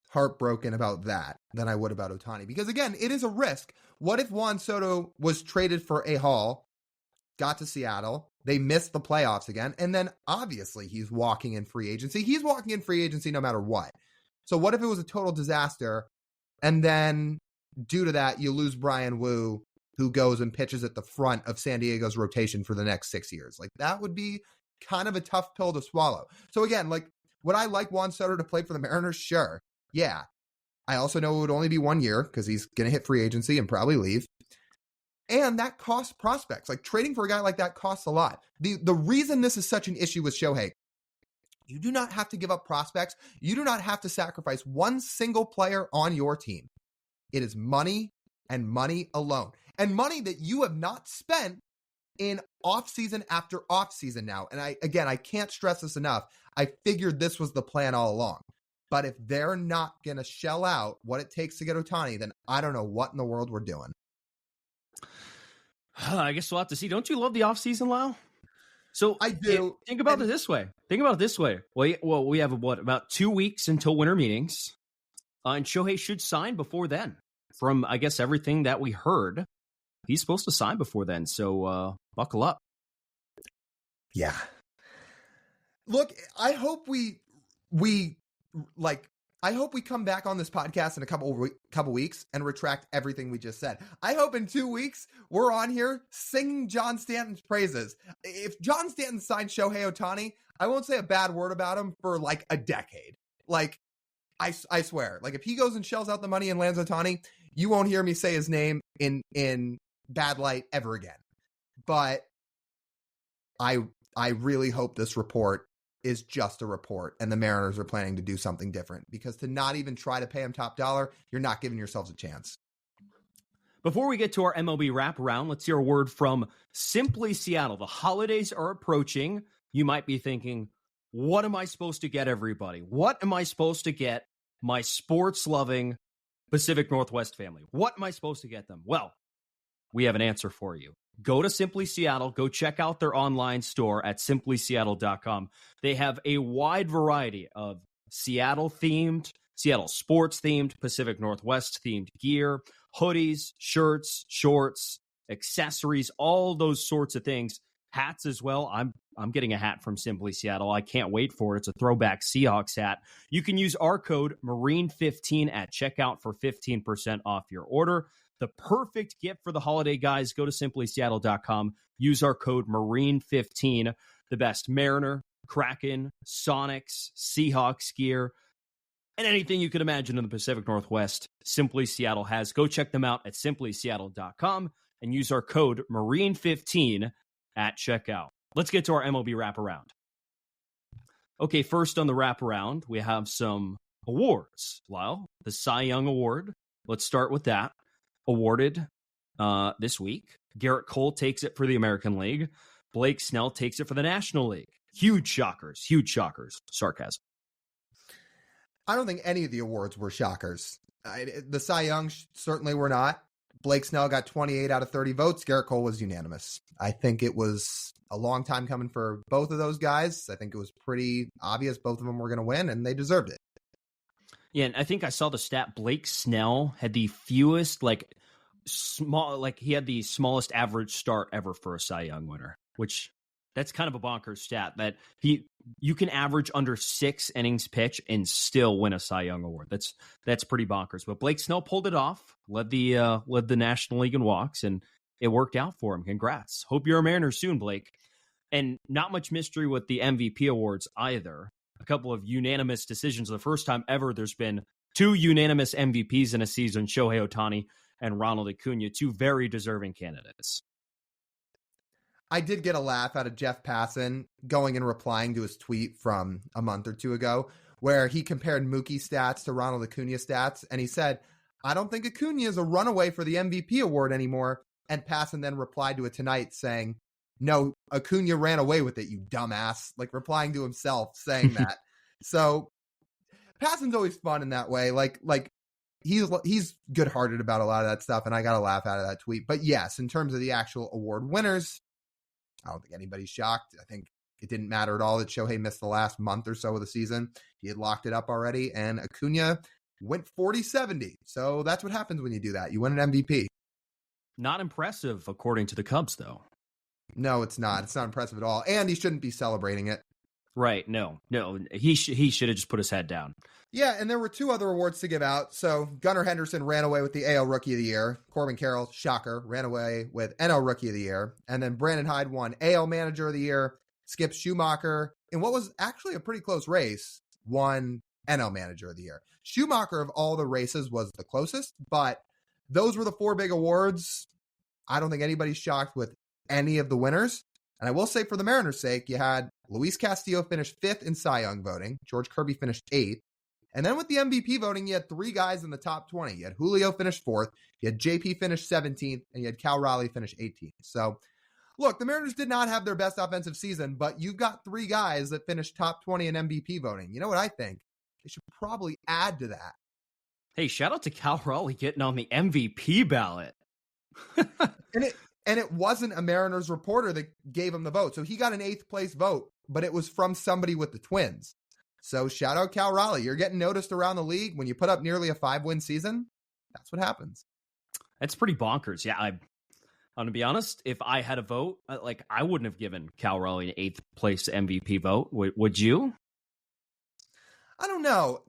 Speaker 2: heartbroken about that than I would about Ohtani, because again, it is a risk. What if Juan Soto was traded for a haul, got to Seattle, they missed the playoffs again, and then obviously he's walking in free agency. He's walking in free agency no matter what. So what if it was a total disaster, and then due to that, you lose Brian Wu, who goes and pitches at the front of San Diego's rotation for the next 6 years? Like, that would be kind of a tough pill to swallow. So again, like, would I like Juan Soto to play for the Mariners? Sure. Yeah. I also know it would only be 1 year because he's going to hit free agency and probably leave. And that costs prospects. Like, trading for a guy like that costs a lot. The reason this is such an issue with Shohei, you do not have to give up prospects. You do not have to sacrifice one single player on your team. It is money and money alone. And money that you have not spent in offseason after offseason now. And I can't stress this enough. I figured this was the plan all along. But if they're not going to shell out what it takes to get Ohtani, then I don't know what in the world we're doing.
Speaker 1: I guess we'll have to see. Don't you love the offseason, Lyle? So
Speaker 2: I do.
Speaker 1: Think about it this way. Well, we have about 2 weeks until winter meetings. And Shohei should sign before then. From, I guess, everything that we heard, he's supposed to sign before then. So buckle up.
Speaker 2: Yeah. Look, I hope we come back on this podcast in a couple weeks and retract everything we just said. I hope in 2 weeks we're on here singing John Stanton's praises. If John Stanton signed Shohei Ohtani, I won't say a bad word about him for like a decade. Like, I swear. Like, if he goes and shells out the money and lands Ohtani, you won't hear me say his name in bad light ever again. But I really hope this report is just a report and the Mariners are planning to do something different, because to not even try to pay him top dollar, you're not giving yourselves a chance.
Speaker 1: Before we get to our MLB wraparound, let's hear a word from Simply Seattle. The holidays are approaching. You might be thinking, what am I supposed to get everybody? What am I supposed to get my sports-loving Pacific Northwest family? What am I supposed to get them? Well, we have an answer for you. Go to Simply Seattle. Go check out their online store at simplyseattle.com. They have a wide variety of Seattle-themed, Seattle sports-themed, Pacific Northwest-themed gear, hoodies, shirts, shorts, accessories, all those sorts of things. Hats as well. I'm getting a hat from Simply Seattle. I can't wait for it. It's a throwback Seahawks hat. You can use our code Marine15 at checkout for 15% off your order. The perfect gift for the holiday, guys. Go to simplyseattle.com. Use our code Marine15. The best Mariner, Kraken, Sonics, Seahawks gear, and anything you could imagine in the Pacific Northwest, Simply Seattle has. Go check them out at simplyseattle.com and use our code Marine15 at checkout. Let's get to our MLB wraparound. Okay, first on the wraparound, we have some awards. Lyle, the Cy Young Award. Let's start with that. Awarded this week. Garrett Cole takes it for the American League. Blake Snell takes it for the National League. Huge shockers. Sarcasm.
Speaker 2: I don't think any of the awards were shockers. The Cy Young certainly were not. Blake Snell got 28 out of 30 votes. Garrett Cole was unanimous. I think it was a long time coming for both of those guys. I think it was pretty obvious both of them were going to win, and they deserved it.
Speaker 1: Yeah, and I think I saw the stat. Blake Snell had the fewest, he had the smallest average start ever for a Cy Young winner, which that's kind of a bonkers stat, that you can average under 6 innings pitch and still win a Cy Young award. That's pretty bonkers. But Blake Snell pulled it off, led the National League in walks, and it worked out for him. Congrats. Hope you're a Mariner soon, Blake. And not much mystery with the MVP awards either. A couple of unanimous decisions. The first time ever there's been 2 unanimous MVPs in a season, Shohei Ohtani and Ronald Acuna, 2 very deserving candidates.
Speaker 2: I did get a laugh out of Jeff Passan going and replying to his tweet from a month or 2 ago, where he compared Mookie stats to Ronald Acuna stats, and he said, I don't think Acuna is a runaway for the MVP award anymore. And Passan then replied to it tonight saying, no, Acuna ran away with it, you dumbass. Like, replying to himself saying that. So Passan's always fun in that way. Like he's good-hearted about a lot of that stuff, and I got a laugh out of that tweet. But yes, in terms of the actual award winners, I don't think anybody's shocked. I think it didn't matter at all that Shohei missed the last month or so of the season. He had locked it up already, and Acuna went 40-70. So that's what happens when you do that. You win an MVP.
Speaker 1: Not impressive, according to the Cubs, though.
Speaker 2: No, it's not. It's not impressive at all. And he shouldn't be celebrating it.
Speaker 1: Right. No. He should have just put his head down.
Speaker 2: Yeah, and there were 2 other awards to give out. So Gunnar Henderson ran away with the AL Rookie of the Year. Corbin Carroll, shocker, ran away with NL Rookie of the Year. And then Brandon Hyde won AL Manager of the Year. Skip Schumacher, in what was actually a pretty close race, won NL Manager of the Year. Schumacher, of all the races, was the closest, but those were the 4 big awards. I don't think anybody's shocked with any of the winners. And I will say, for the Mariners' sake, you had Luis Castillo finish 5th in Cy Young voting. George Kirby finished 8th. And then with the MVP voting, you had 3 guys in the top 20. You had Julio finish 4th, you had JP finish 17th, and you had Cal Raleigh finish 18th. So, look, the Mariners did not have their best offensive season, but you've got 3 guys that finished top 20 in MVP voting. You know what I think? They should probably add to that.
Speaker 1: Hey, shout out to Cal Raleigh getting on the MVP ballot.
Speaker 2: And it wasn't a Mariners reporter that gave him the vote. So he got an 8th place vote, but it was from somebody with the Twins. So shout out Cal Raleigh. You're getting noticed around the league when you put up nearly a 5-win season. That's what happens.
Speaker 1: That's pretty bonkers. Yeah, I'm going to be honest. If I had a vote, I wouldn't have given Cal Raleigh an 8th place MVP vote. Would you?
Speaker 2: I don't know.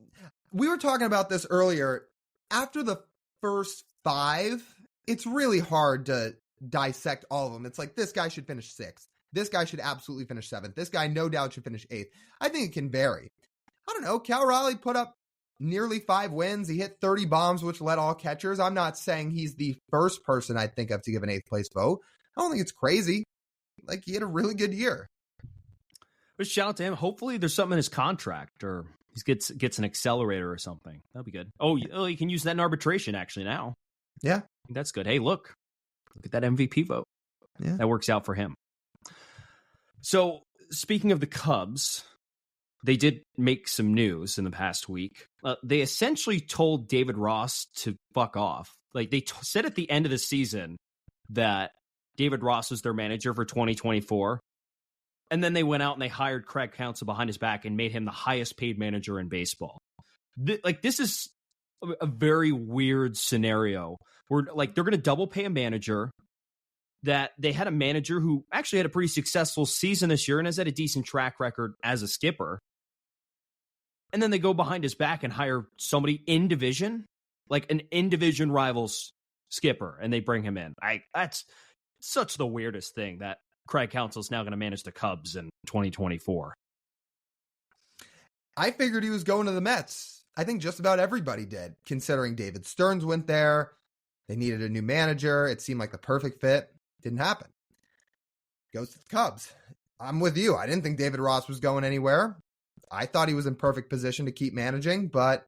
Speaker 2: We were talking about this earlier. After the first 5, it's really hard to dissect all of them. It's like, this guy should finish 6th. This guy should absolutely finish 7th. This guy no doubt should finish 8th. I think it can vary. I don't know. Cal Raleigh put up nearly 5 wins. He hit 30 bombs, which led all catchers. I'm not saying he's the first person I'd think of to give an 8th place vote. I don't think it's crazy. Like, he had a really good year.
Speaker 1: But shout out to him. Hopefully there's something in his contract, or he gets an accelerator or something. That'd be good. Oh, you can use that in arbitration actually now.
Speaker 2: Yeah.
Speaker 1: That's good. Hey, look at that MVP vote.
Speaker 2: Yeah.
Speaker 1: That works out for him. So speaking of the Cubs, they did make some news in the past week. They essentially told David Ross to fuck off. Like, they said at the end of the season that David Ross was their manager for 2024. And then they went out and they hired Craig Counsell behind his back and made him the highest paid manager in baseball. This is a very weird scenario where, like, they're going to double pay a manager that they had a manager who actually had a pretty successful season this year and has had a decent track record as a skipper. And then they go behind his back and hire somebody in division, like an in-division rivals skipper, and they bring him in. That's such the weirdest thing, that Craig Counsell is now going to manage the Cubs in 2024.
Speaker 2: I figured he was going to the Mets. I think just about everybody did, considering David Stearns went there. They needed a new manager. It seemed like the perfect fit. Didn't happen. Goes to the Cubs. I'm with you. I didn't think David Ross was going anywhere. I thought he was in perfect position to keep managing, but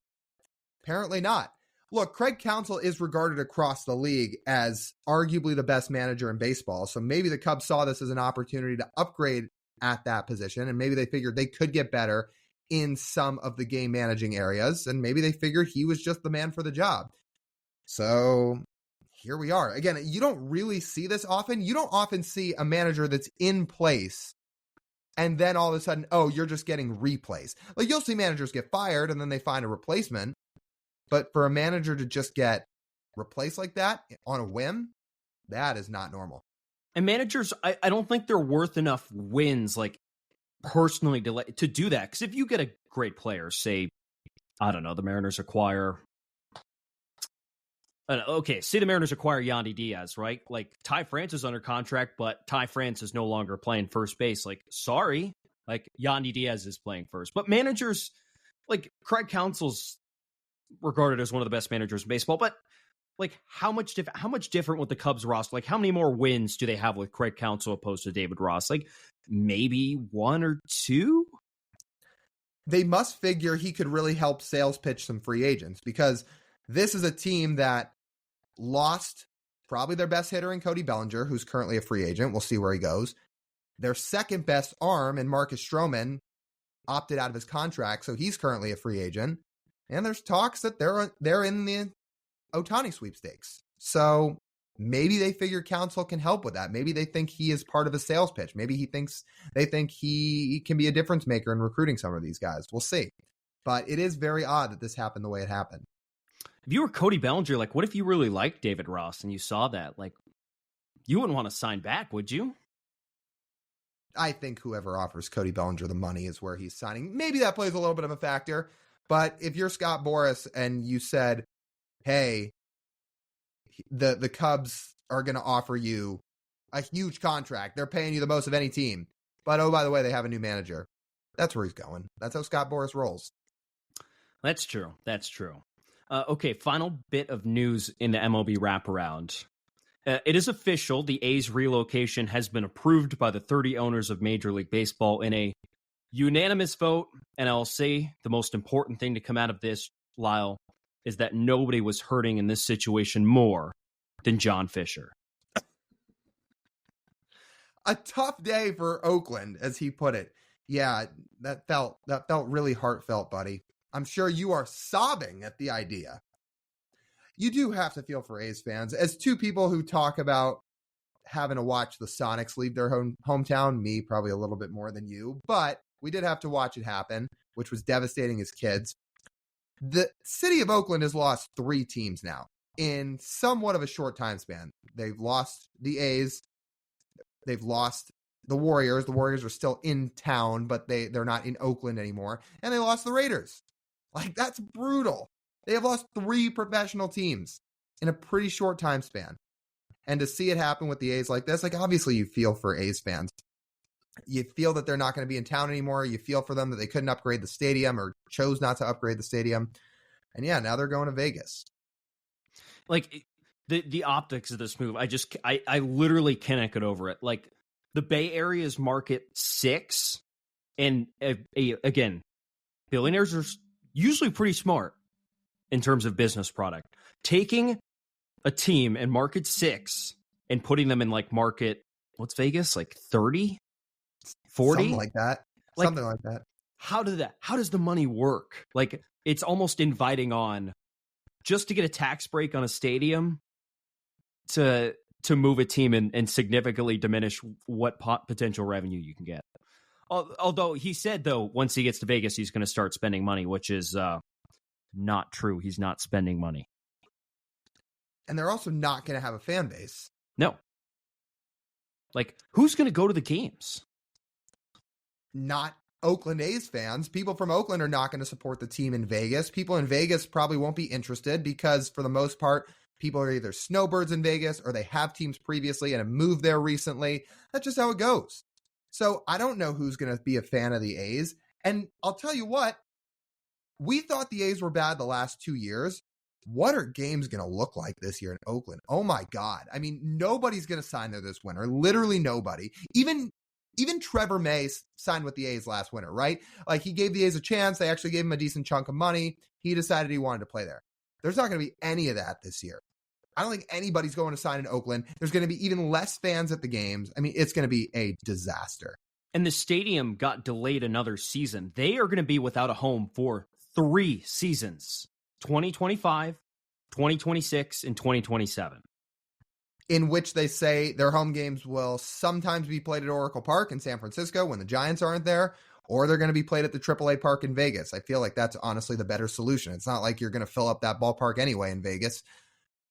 Speaker 2: apparently not. Look, Craig Counsell is regarded across the league as arguably the best manager in baseball. So maybe the Cubs saw this as an opportunity to upgrade at that position, and maybe they figured they could get better in some of the game managing areas, and maybe they figured he was just the man for the job. So here we are. Again, you don't really see this often. You don't often see a manager that's in place and then all of a sudden, oh, you're just getting replaced. Like, you'll see managers get fired and then they find a replacement. But for a manager to just get replaced like that on a whim, that is not normal.
Speaker 1: And managers, I don't think they're worth enough wins, like, personally to do that. Because if you get a great player, say, I don't know, the Mariners acquire... say the Mariners acquire Yandy Diaz, right? Like, Ty France is under contract, but Ty France is no longer playing first base. Like, sorry, like, Yandy Diaz is playing first. But managers, like, Craig Counsell's regarded as one of the best managers in baseball, but, like, how much different with the Cubs roster? Like, how many more wins do they have with Craig Counsell opposed to David Ross? Like, maybe 1 or 2?
Speaker 2: They must figure he could really help sales pitch some free agents, because this is a team that lost probably their best hitter in Cody Bellinger, who's currently a free agent. We'll see where he goes. Their second best arm in Marcus Stroman opted out of his contract, so he's currently a free agent. And there's talks that they're in the Ohtani sweepstakes. So maybe they figure Counsell can help with that. Maybe they think he is part of a sales pitch. Maybe they think he can be a difference maker in recruiting some of these guys. We'll see. But it is very odd that this happened the way it happened.
Speaker 1: If you were Cody Bellinger, like, what if you really liked David Ross and you saw that? Like, you wouldn't want to sign back, would you?
Speaker 2: I think whoever offers Cody Bellinger the money is where he's signing. Maybe that plays a little bit of a factor. But if you're Scott Boras and you said, hey, the Cubs are going to offer you a huge contract. They're paying you the most of any team. But, oh, by the way, they have a new manager. That's where he's going. That's how Scott Boras rolls.
Speaker 1: That's true. That's true. Okay, final bit of news in the MLB wraparound. It is official. The A's relocation has been approved by the 30 owners of Major League Baseball in a unanimous vote. And I'll say the most important thing to come out of this, Lyle, is that nobody was hurting in this situation more than John Fisher.
Speaker 2: A tough day for Oakland, as he put it. Yeah, that felt really heartfelt, buddy. I'm sure you are sobbing at the idea. You do have to feel for A's fans. As two people who talk about having to watch the Sonics leave their hometown, me probably a little bit more than you, but we did have to watch it happen, which was devastating as kids. The city of Oakland has lost 3 teams now in somewhat of a short time span. They've lost the A's. They've lost the Warriors. The Warriors are still in town, but they're not in Oakland anymore. And they lost the Raiders. Like, that's brutal. They have lost 3 professional teams in a pretty short time span. And to see it happen with the A's like this, like, obviously you feel for A's fans. You feel that they're not going to be in town anymore. You feel for them that they couldn't upgrade the stadium or chose not to upgrade the stadium. And yeah, now they're going to Vegas.
Speaker 1: Like, the optics of this move, I literally cannot get over it. Like, the Bay Area's market 6, and again, billionaires are usually pretty smart in terms of business product. Taking a team in market 6 and putting them in, like, market, what's Vegas, like 30, 40?
Speaker 2: Something like that.
Speaker 1: Like,
Speaker 2: something like that.
Speaker 1: How does the money work? Like, it's almost inviting on just to get a tax break on a stadium to move a team and significantly diminish what potential revenue you can get. Although he said, though, once he gets to Vegas, he's going to start spending money, which is not true. He's not spending money.
Speaker 2: And they're also not going to have a fan base.
Speaker 1: No. Like, who's going to go to the games?
Speaker 2: Not Oakland A's fans. People from Oakland are not going to support the team in Vegas. People in Vegas probably won't be interested because, for the most part, people are either snowbirds in Vegas or they have teams previously and have moved there recently. That's just how it goes. So I don't know who's going to be a fan of the A's. And I'll tell you what, we thought the A's were bad the last 2 years. What are games going to look like this year in Oakland? Oh my God. I mean, nobody's going to sign there this winter. Literally nobody. Even Trevor May signed with the A's last winter, right? Like, he gave the A's a chance. They actually gave him a decent chunk of money. He decided he wanted to play there. There's not going to be any of that this year. I don't think anybody's going to sign in Oakland. There's going to be even less fans at the games. I mean, it's going to be a disaster.
Speaker 1: And the stadium got delayed another season. They are going to be without a home for 3 seasons, 2025, 2026, and 2027.
Speaker 2: In which they say their home games will sometimes be played at Oracle Park in San Francisco when the Giants aren't there, or they're going to be played at the AAA Park in Vegas. I feel like that's honestly the better solution. It's not like you're going to fill up that ballpark anyway in Vegas.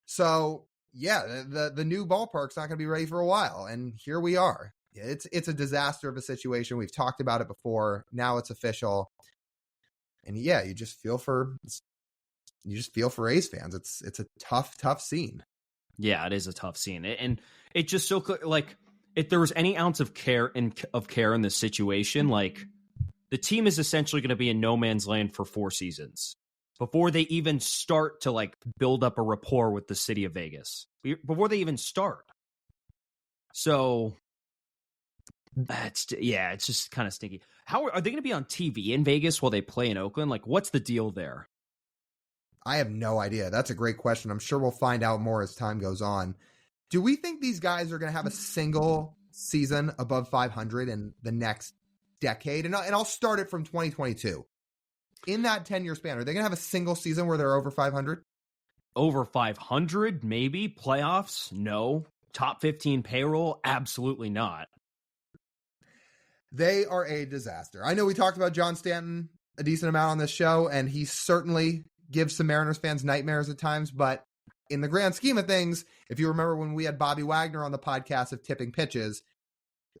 Speaker 2: So, yeah, the new ballpark's not going to be ready for a while, and here we are. It's a disaster of a situation. We've talked about it before. Now it's official. And yeah, you just feel for A's fans. It's a tough scene.
Speaker 1: Yeah, it is a tough scene. And it just so like, if there was any ounce of care in this situation, like, the team is essentially going to be in no man's land for 4 seasons before they even start to, like, build up a rapport with the city of Vegas, before they even start. So it's just kind of stinky. How are they going to be on TV in Vegas while they play in Oakland? Like, what's the deal there?
Speaker 2: I have no idea. That's a great question. I'm sure we'll find out more as time goes on. Do we think these guys are going to have a single season above 500 in the next decade, and I'll start it from 2022. In that 10-year span, are they going to have a single season where they're over 500?
Speaker 1: Over 500, maybe. Playoffs? No. Top 15 payroll? Absolutely not.
Speaker 2: They are a disaster. I know we talked about John Stanton a decent amount on this show, and he certainly gives some Mariners fans nightmares at times, but in the grand scheme of things, if you remember when we had Bobby Wagner on the podcast of Tipping Pitches,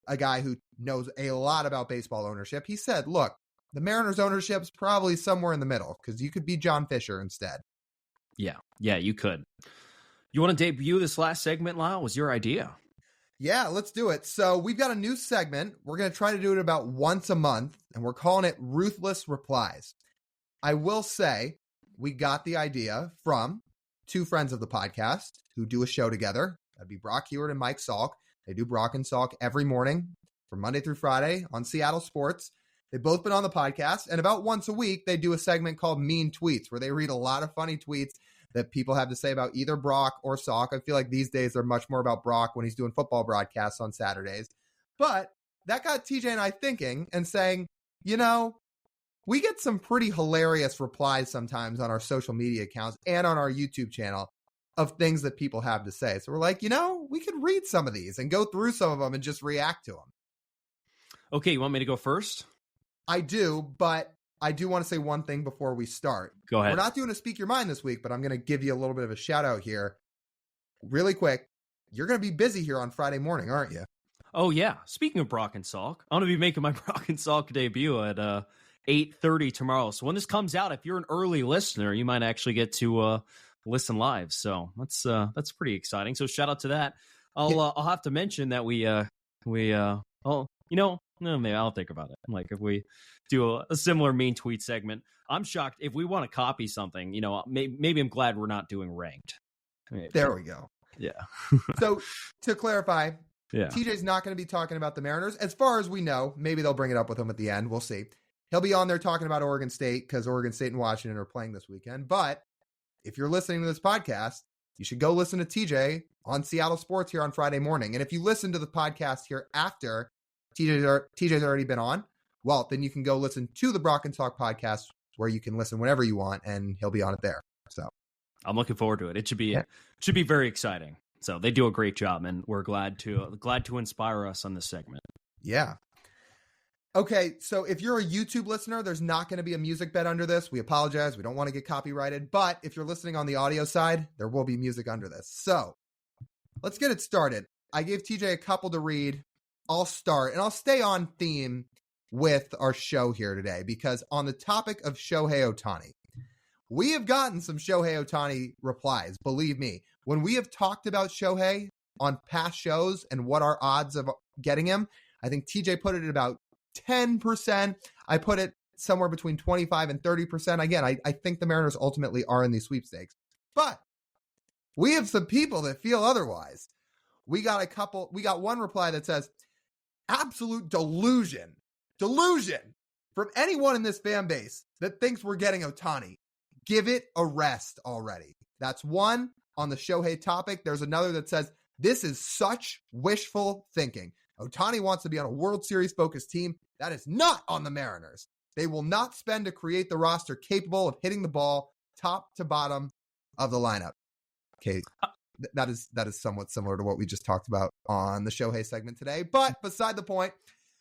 Speaker 2: a guy who knows a lot about baseball ownership, he said, look, the Mariners ownership is probably somewhere in the middle because you could be John Fisher instead.
Speaker 1: Yeah, you could. You want to debut this last segment, Lyle? Was your idea?
Speaker 2: Yeah, let's do it. So we've got a new segment. We're going to try to do it about once a month, and we're calling it Ruthless Replies. I will say we got the idea from two friends of the podcast who do a show together. That'd be Brock Hewitt and Mike Salk. They do Brock and Salk every morning from Monday through Friday on Seattle Sports. They've both been on the podcast, and about once a week, they do a segment called Mean Tweets, where they read a lot of funny tweets that people have to say about either Brock or Salk. I feel like these days they're much more about Brock when he's doing football broadcasts on Saturdays. But that got TJ and I thinking and saying, you know, we get some pretty hilarious replies sometimes on our social media accounts and on our YouTube channel of things that people have to say. So we're like, you know, we could read some of these and go through some of them and just react to them.
Speaker 1: Okay, you want me to go first?
Speaker 2: I do, but I do want to say one thing before we start.
Speaker 1: Go ahead.
Speaker 2: We're not doing a Speak Your Mind this week, but I'm going to give you a little bit of a shout out here. Really quick, you're going to be busy here on Friday morning, aren't you?
Speaker 1: Oh, yeah. Speaking of Brock and Salk, I'm going to be making my Brock and Salk debut at 8:30 tomorrow. So when this comes out, if you're an early listener, you might actually get to listen live. So that's pretty exciting. So shout out to that. I'll have to mention that maybe I'll think about it. Like if we do a similar mean tweet segment, I'm shocked if we want to copy something, you know, maybe I'm glad we're not doing ranked.
Speaker 2: There we go.
Speaker 1: Yeah.
Speaker 2: So to clarify,
Speaker 1: yeah,
Speaker 2: TJ's not going to be talking about the Mariners. As far as we know, maybe they'll bring it up with him at the end. We'll see. He'll be on there talking about Oregon State because Oregon State and Washington are playing this weekend. But if you're listening to this podcast, you should go listen to TJ on Seattle Sports here on Friday morning. And if you listen to the podcast here after TJ's already been on, well, then you can go listen to the Brock and Salk podcast where you can listen whenever you want, and he'll be on it there. So
Speaker 1: I'm looking forward to it. It should be very exciting. So they do a great job, and we're glad to inspire us on this segment.
Speaker 2: Yeah. Okay, so if you're a YouTube listener, there's not going to be a music bed under this. We apologize. We don't want to get copyrighted. But if you're listening on the audio side, there will be music under this. So let's get it started. I gave TJ a couple to read. I'll start, and I'll stay on theme with our show here today because on the topic of Shohei Ohtani, we have gotten some Shohei Ohtani replies. Believe me, when we have talked about Shohei on past shows and what our odds of getting him, I think TJ put it at about 10%. I put it somewhere between 25 and 30%. Again, I think the Mariners ultimately are in these sweepstakes, but we have some people that feel otherwise. We got one reply that says, absolute delusion from anyone in this fan base that thinks we're getting Ohtani. Give it a rest already. That's one on the Shohei topic. There's another that says, this is such wishful thinking. Ohtani wants to be on a World Series focused team. That is not on the Mariners. They will not spend to create the roster capable of hitting the ball top to bottom of the lineup. Okay. That is somewhat similar to what we just talked about on the Shohei segment today. But beside the point,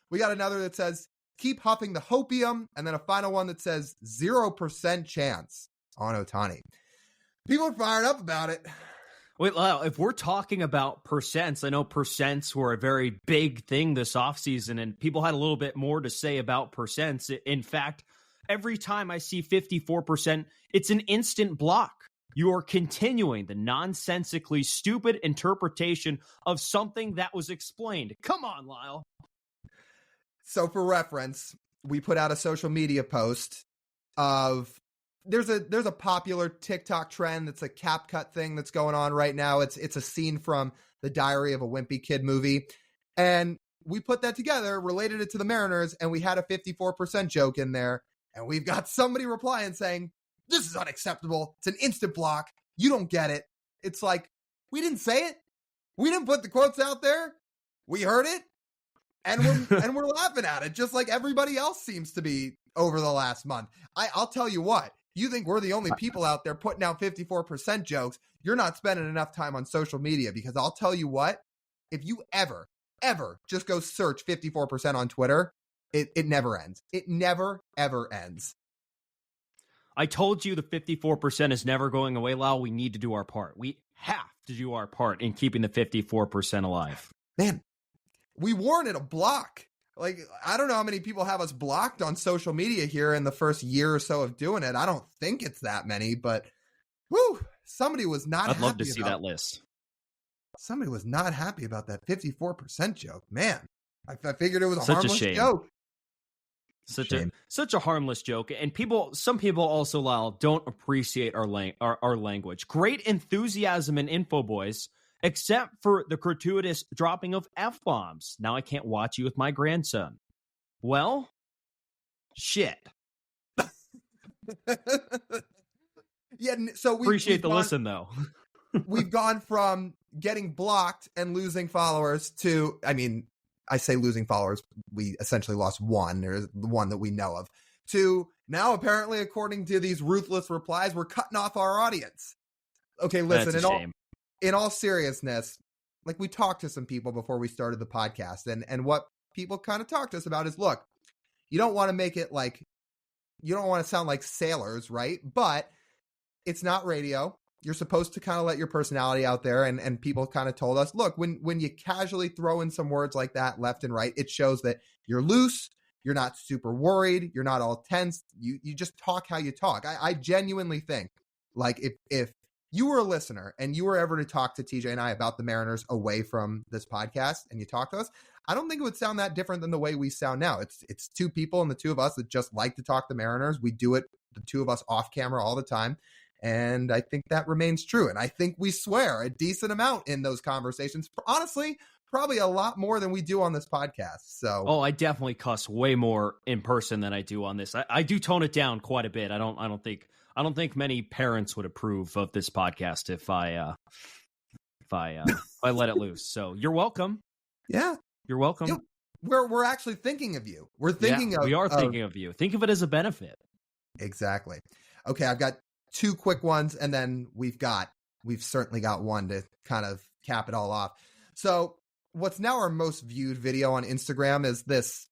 Speaker 2: we got another that says, keep huffing the hopium. And then a final one that says 0% chance on Ohtani. People are fired up about it.
Speaker 1: Wait, Lyle, if we're talking about percents, I know percents were a very big thing this offseason, and people had a little bit more to say about percents. In fact, every time I see 54%, it's an instant block. You are continuing the nonsensically stupid interpretation of something that was explained. Come on, Lyle.
Speaker 2: So for reference, we put out a social media post of there's a popular TikTok trend that's a cap cut thing that's going on right now. It's a scene from the Diary of a Wimpy Kid movie. And we put that together, related it to the Mariners, and we had a 54% joke in there. And we've got somebody replying saying, this is unacceptable. It's an instant block. You don't get it. It's like, we didn't say it. We didn't put the quotes out there. We heard it. and we're laughing at it just like everybody else seems to be over the last month. I'll tell you what, you think we're the only people out there putting out 54% jokes. You're not spending enough time on social media, because I'll tell you what, if you ever just go search 54% on Twitter, it never ends. It never, ever ends.
Speaker 1: I told you the 54% is never going away, Lyle. We need to do our part. We have to do our part in keeping the 54% alive.
Speaker 2: Man, we warranted a block. Like, I don't know how many people have us blocked on social media here in the first year or so of doing it. I don't think it's that many, but whew, somebody was not happy.
Speaker 1: I'd love to see that list.
Speaker 2: Somebody was not happy about that 54% joke. Man, I figured it was
Speaker 1: Such
Speaker 2: harmless
Speaker 1: a shame.
Speaker 2: joke.
Speaker 1: Such a harmless joke. And some people also, Lyle, don't appreciate our language. Great enthusiasm and info, boys, except for the gratuitous dropping of F-bombs. Now I can't watch you with my grandson. Well, shit.
Speaker 2: Yeah, so
Speaker 1: appreciate the listen, though.
Speaker 2: We've gone from getting blocked and losing followers to, I mean, I say losing followers, we essentially lost one. There's the one that we know of. To now, apparently, according to these ruthless replies, we're cutting off our audience. Okay, listen, in all seriousness, like, we talked to some people before we started the podcast, and what people kind of talked to us about is, look, you don't want to make it like, you don't want to sound like sailors, right? But it's not radio. You're supposed to kind of let your personality out there, and people kind of told us, look, when you casually throw in some words like that left and right, it shows that you're loose, you're not super worried, you're not all tense, you just talk how you talk. I genuinely think, like, if you were a listener and you were ever to talk to TJ and I about the Mariners away from this podcast and you talk to us, I don't think it would sound that different than the way we sound now. It's two people, and the two of us that just like to talk the Mariners. We do it, the two of us, off camera all the time. And I think that remains true. And I think we swear a decent amount in those conversations. Honestly, probably a lot more than we do on this podcast. So,
Speaker 1: I definitely cuss way more in person than I do on this. I do tone it down quite a bit. I don't think many parents would approve of this podcast if I let it loose. So you're welcome.
Speaker 2: Yeah,
Speaker 1: you're welcome.
Speaker 2: You know, we're actually thinking of you. We're thinking
Speaker 1: we are thinking of you. Think of it as a benefit.
Speaker 2: Exactly. Okay, I've got two quick ones, and then we've certainly got one to kind of cap it all off. So what's now our most viewed video on Instagram is this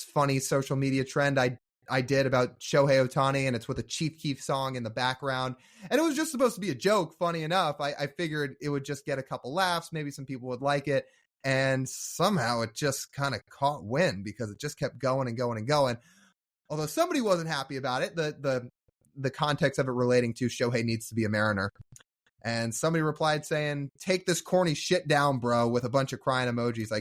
Speaker 2: funny social media trend I did about Shohei Ohtani, and it's with a Chief Keef song in the background. And it was just supposed to be a joke, funny enough. I figured it would just get a couple laughs. Maybe some people would like it. And somehow it just kind of caught wind, because it just kept going and going and going. Although somebody wasn't happy about it. The context of it relating to Shohei needs to be a Mariner. And somebody replied saying, "Take this corny shit down, bro," with a bunch of crying emojis. I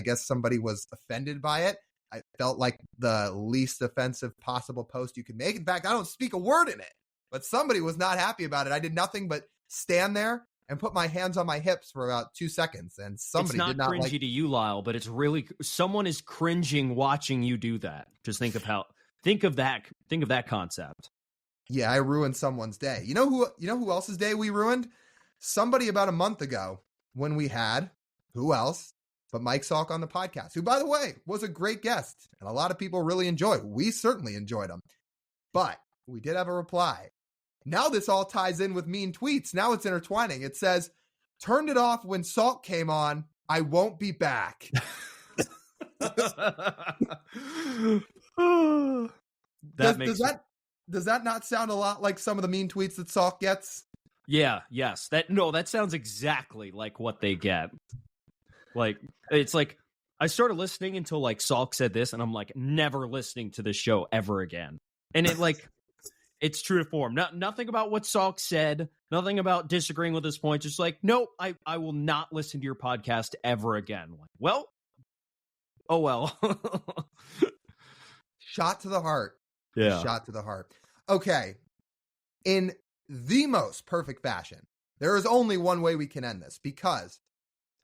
Speaker 2: guess somebody was offended by it. I felt like the least offensive possible post you could make. In fact, I don't speak a word in it, but somebody was not happy about it. I did nothing but stand there and put my hands on my hips for about 2 seconds. And somebody did not like it.
Speaker 1: It's not cringy to you, Lyle, but it's really, someone is cringing watching you do that. Just think of that concept.
Speaker 2: Yeah, I ruined someone's day. You know who else's day we ruined? Somebody about a month ago, when we had, who else but Mike Salk on the podcast, who, by the way, was a great guest and a lot of people really enjoyed. We certainly enjoyed him. But we did have a reply. Now this all ties in with mean tweets. Now it's intertwining. It says, "Turned it off when Salk came on. I won't be back." Does that not sound a lot like some of the mean tweets that Salk gets?
Speaker 1: Yeah, yes. That sounds exactly like what they get. Like, it's like, I started listening until, like, Salk said this, and I'm like, never listening to this show ever again. And it, like, it's true to form. Nothing about what Salk said, nothing about disagreeing with his point. Just like, nope, I will not listen to your podcast ever again. Like, well, oh well.
Speaker 2: Shot to the heart.
Speaker 1: Yeah.
Speaker 2: Shot to the heart. Okay. In the most perfect fashion, there is only one way we can end this, because,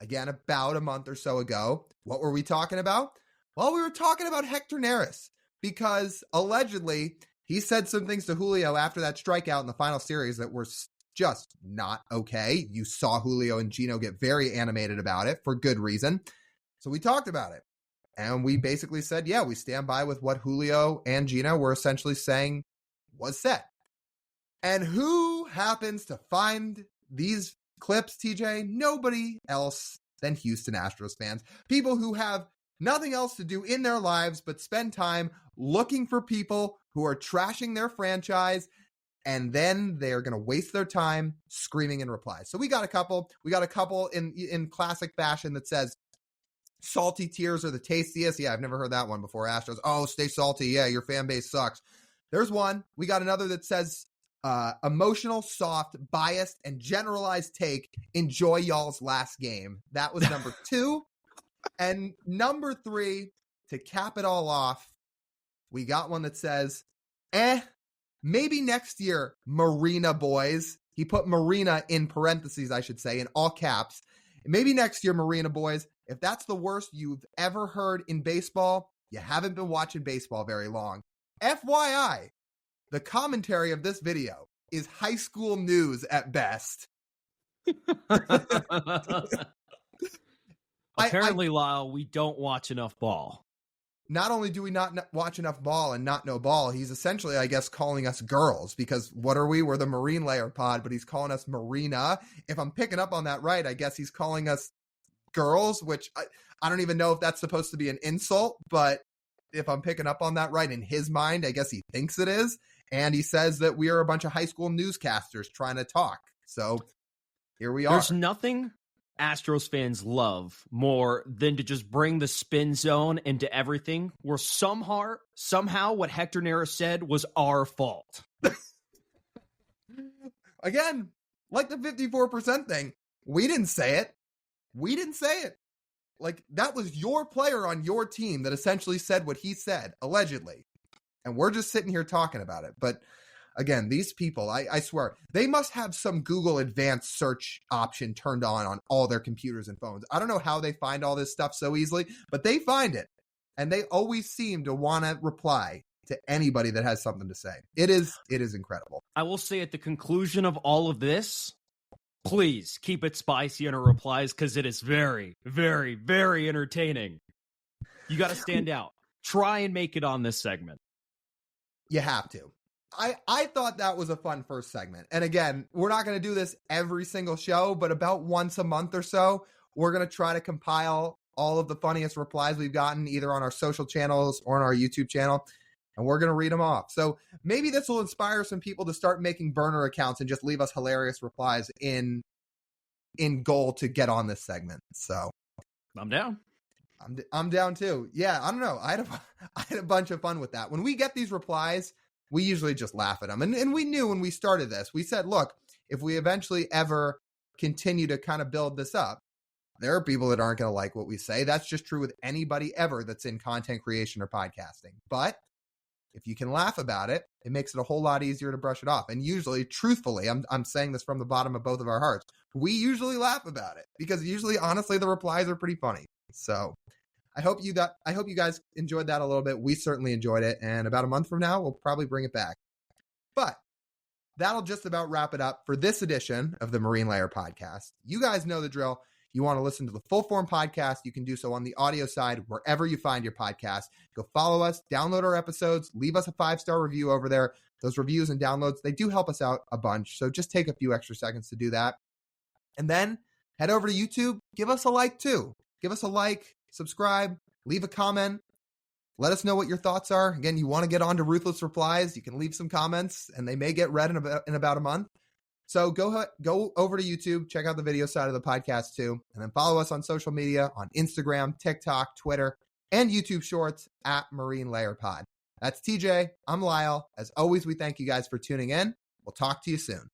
Speaker 2: again, about a month or so ago, what were we talking about? Well, we were talking about Hector Neris, because allegedly he said some things to Julio after that strikeout in the final series that were just not okay. You saw Julio and Gino get very animated about it for good reason. So we talked about it. And we basically said, yeah, we stand by with what Julio and Gina were essentially saying was said. And who happens to find these clips, TJ? Nobody else than Houston Astros fans. People who have nothing else to do in their lives but spend time looking for people who are trashing their franchise, and then they're going to waste their time screaming in replies. So we got a couple in classic fashion that says, salty tears are the tastiest. Yeah, I've never heard that one before. Astros, oh, stay salty. Yeah, your fan base sucks. There's one. We got another that says, emotional, soft, biased, and generalized take. Enjoy y'all's last game. That was number 2. And number 3, to cap it all off, we got one that says, maybe next year, Marina boys. He put Marina in parentheses, I should say, in all caps. Maybe next year, Marina boys. If that's the worst you've ever heard in baseball, you haven't been watching baseball very long. FYI, the commentary of this video is high school news at best.
Speaker 1: Apparently, Lyle, we don't watch enough ball.
Speaker 2: Not only do we not watch enough ball and not know ball, he's essentially, I guess, calling us girls, because what are we? We're the Marine Layer pod, but he's calling us Marina. If I'm picking up on that right, I guess he's calling us girls, which I don't even know if that's supposed to be an insult, but if I'm picking up on that right, in his mind, I guess he thinks it is. And he says that we are a bunch of high school newscasters trying to talk. So here we are.
Speaker 1: There's nothing Astros fans love more than to just bring the spin zone into everything, where somehow what Hector Neris said was our fault.
Speaker 2: Again, like the 54% thing, we didn't say it. Like, that was your player on your team that essentially said what he said, allegedly. And we're just sitting here talking about it. But again, these people, I swear, they must have some Google advanced search option turned on all their computers and phones. I don't know how they find all this stuff so easily, but they find it. And they always seem to want to reply to anybody that has something to say. It is incredible.
Speaker 1: I will say at the conclusion of all of this, please keep it spicy in our replies, because it is very, very, very entertaining. You got to stand out. Try and make it on this segment.
Speaker 2: You have to. I thought that was a fun first segment. And again, we're not going to do this every single show, but about once a month or so, we're going to try to compile all of the funniest replies we've gotten either on our social channels or on our YouTube channel, and we're going to read them off. So maybe this will inspire some people to start making burner accounts and just leave us hilarious replies in goal to get on this segment. So
Speaker 1: I'm down.
Speaker 2: I'm down too. Yeah, I don't know. I had a bunch of fun with that. When we get these replies, we usually just laugh at them. And we knew when we started this, we said, look, if we eventually ever continue to kind of build this up, there are people that aren't going to like what we say. That's just true with anybody ever that's in content creation or podcasting. But if you can laugh about it, it makes it a whole lot easier to brush it off. And usually, truthfully, I'm saying this from the bottom of both of our hearts, we usually laugh about it because usually, honestly, the replies are pretty funny. So I hope you guys enjoyed that a little bit. We certainly enjoyed it. And about a month from now, we'll probably bring it back. But that'll just about wrap it up for this edition of the Marine Layer podcast. You guys know the drill. You want to listen to the full form podcast, you can do so on the audio side, wherever you find your podcast. Go follow us, download our episodes, leave us a 5-star review over there. Those reviews and downloads, they do help us out a bunch. So just take a few extra seconds to do that. And then head over to YouTube, give us a like too. Give us a like, subscribe, leave a comment. Let us know what your thoughts are. Again, you want to get on to Ruthless Replies, you can leave some comments and they may get read in about a month. So go over to YouTube, check out the video side of the podcast too, and then follow us on social media on Instagram, TikTok, Twitter, and YouTube Shorts at Marine Layer Pod. That's TJ. I'm Lyle. As always, we thank you guys for tuning in. We'll talk to you soon.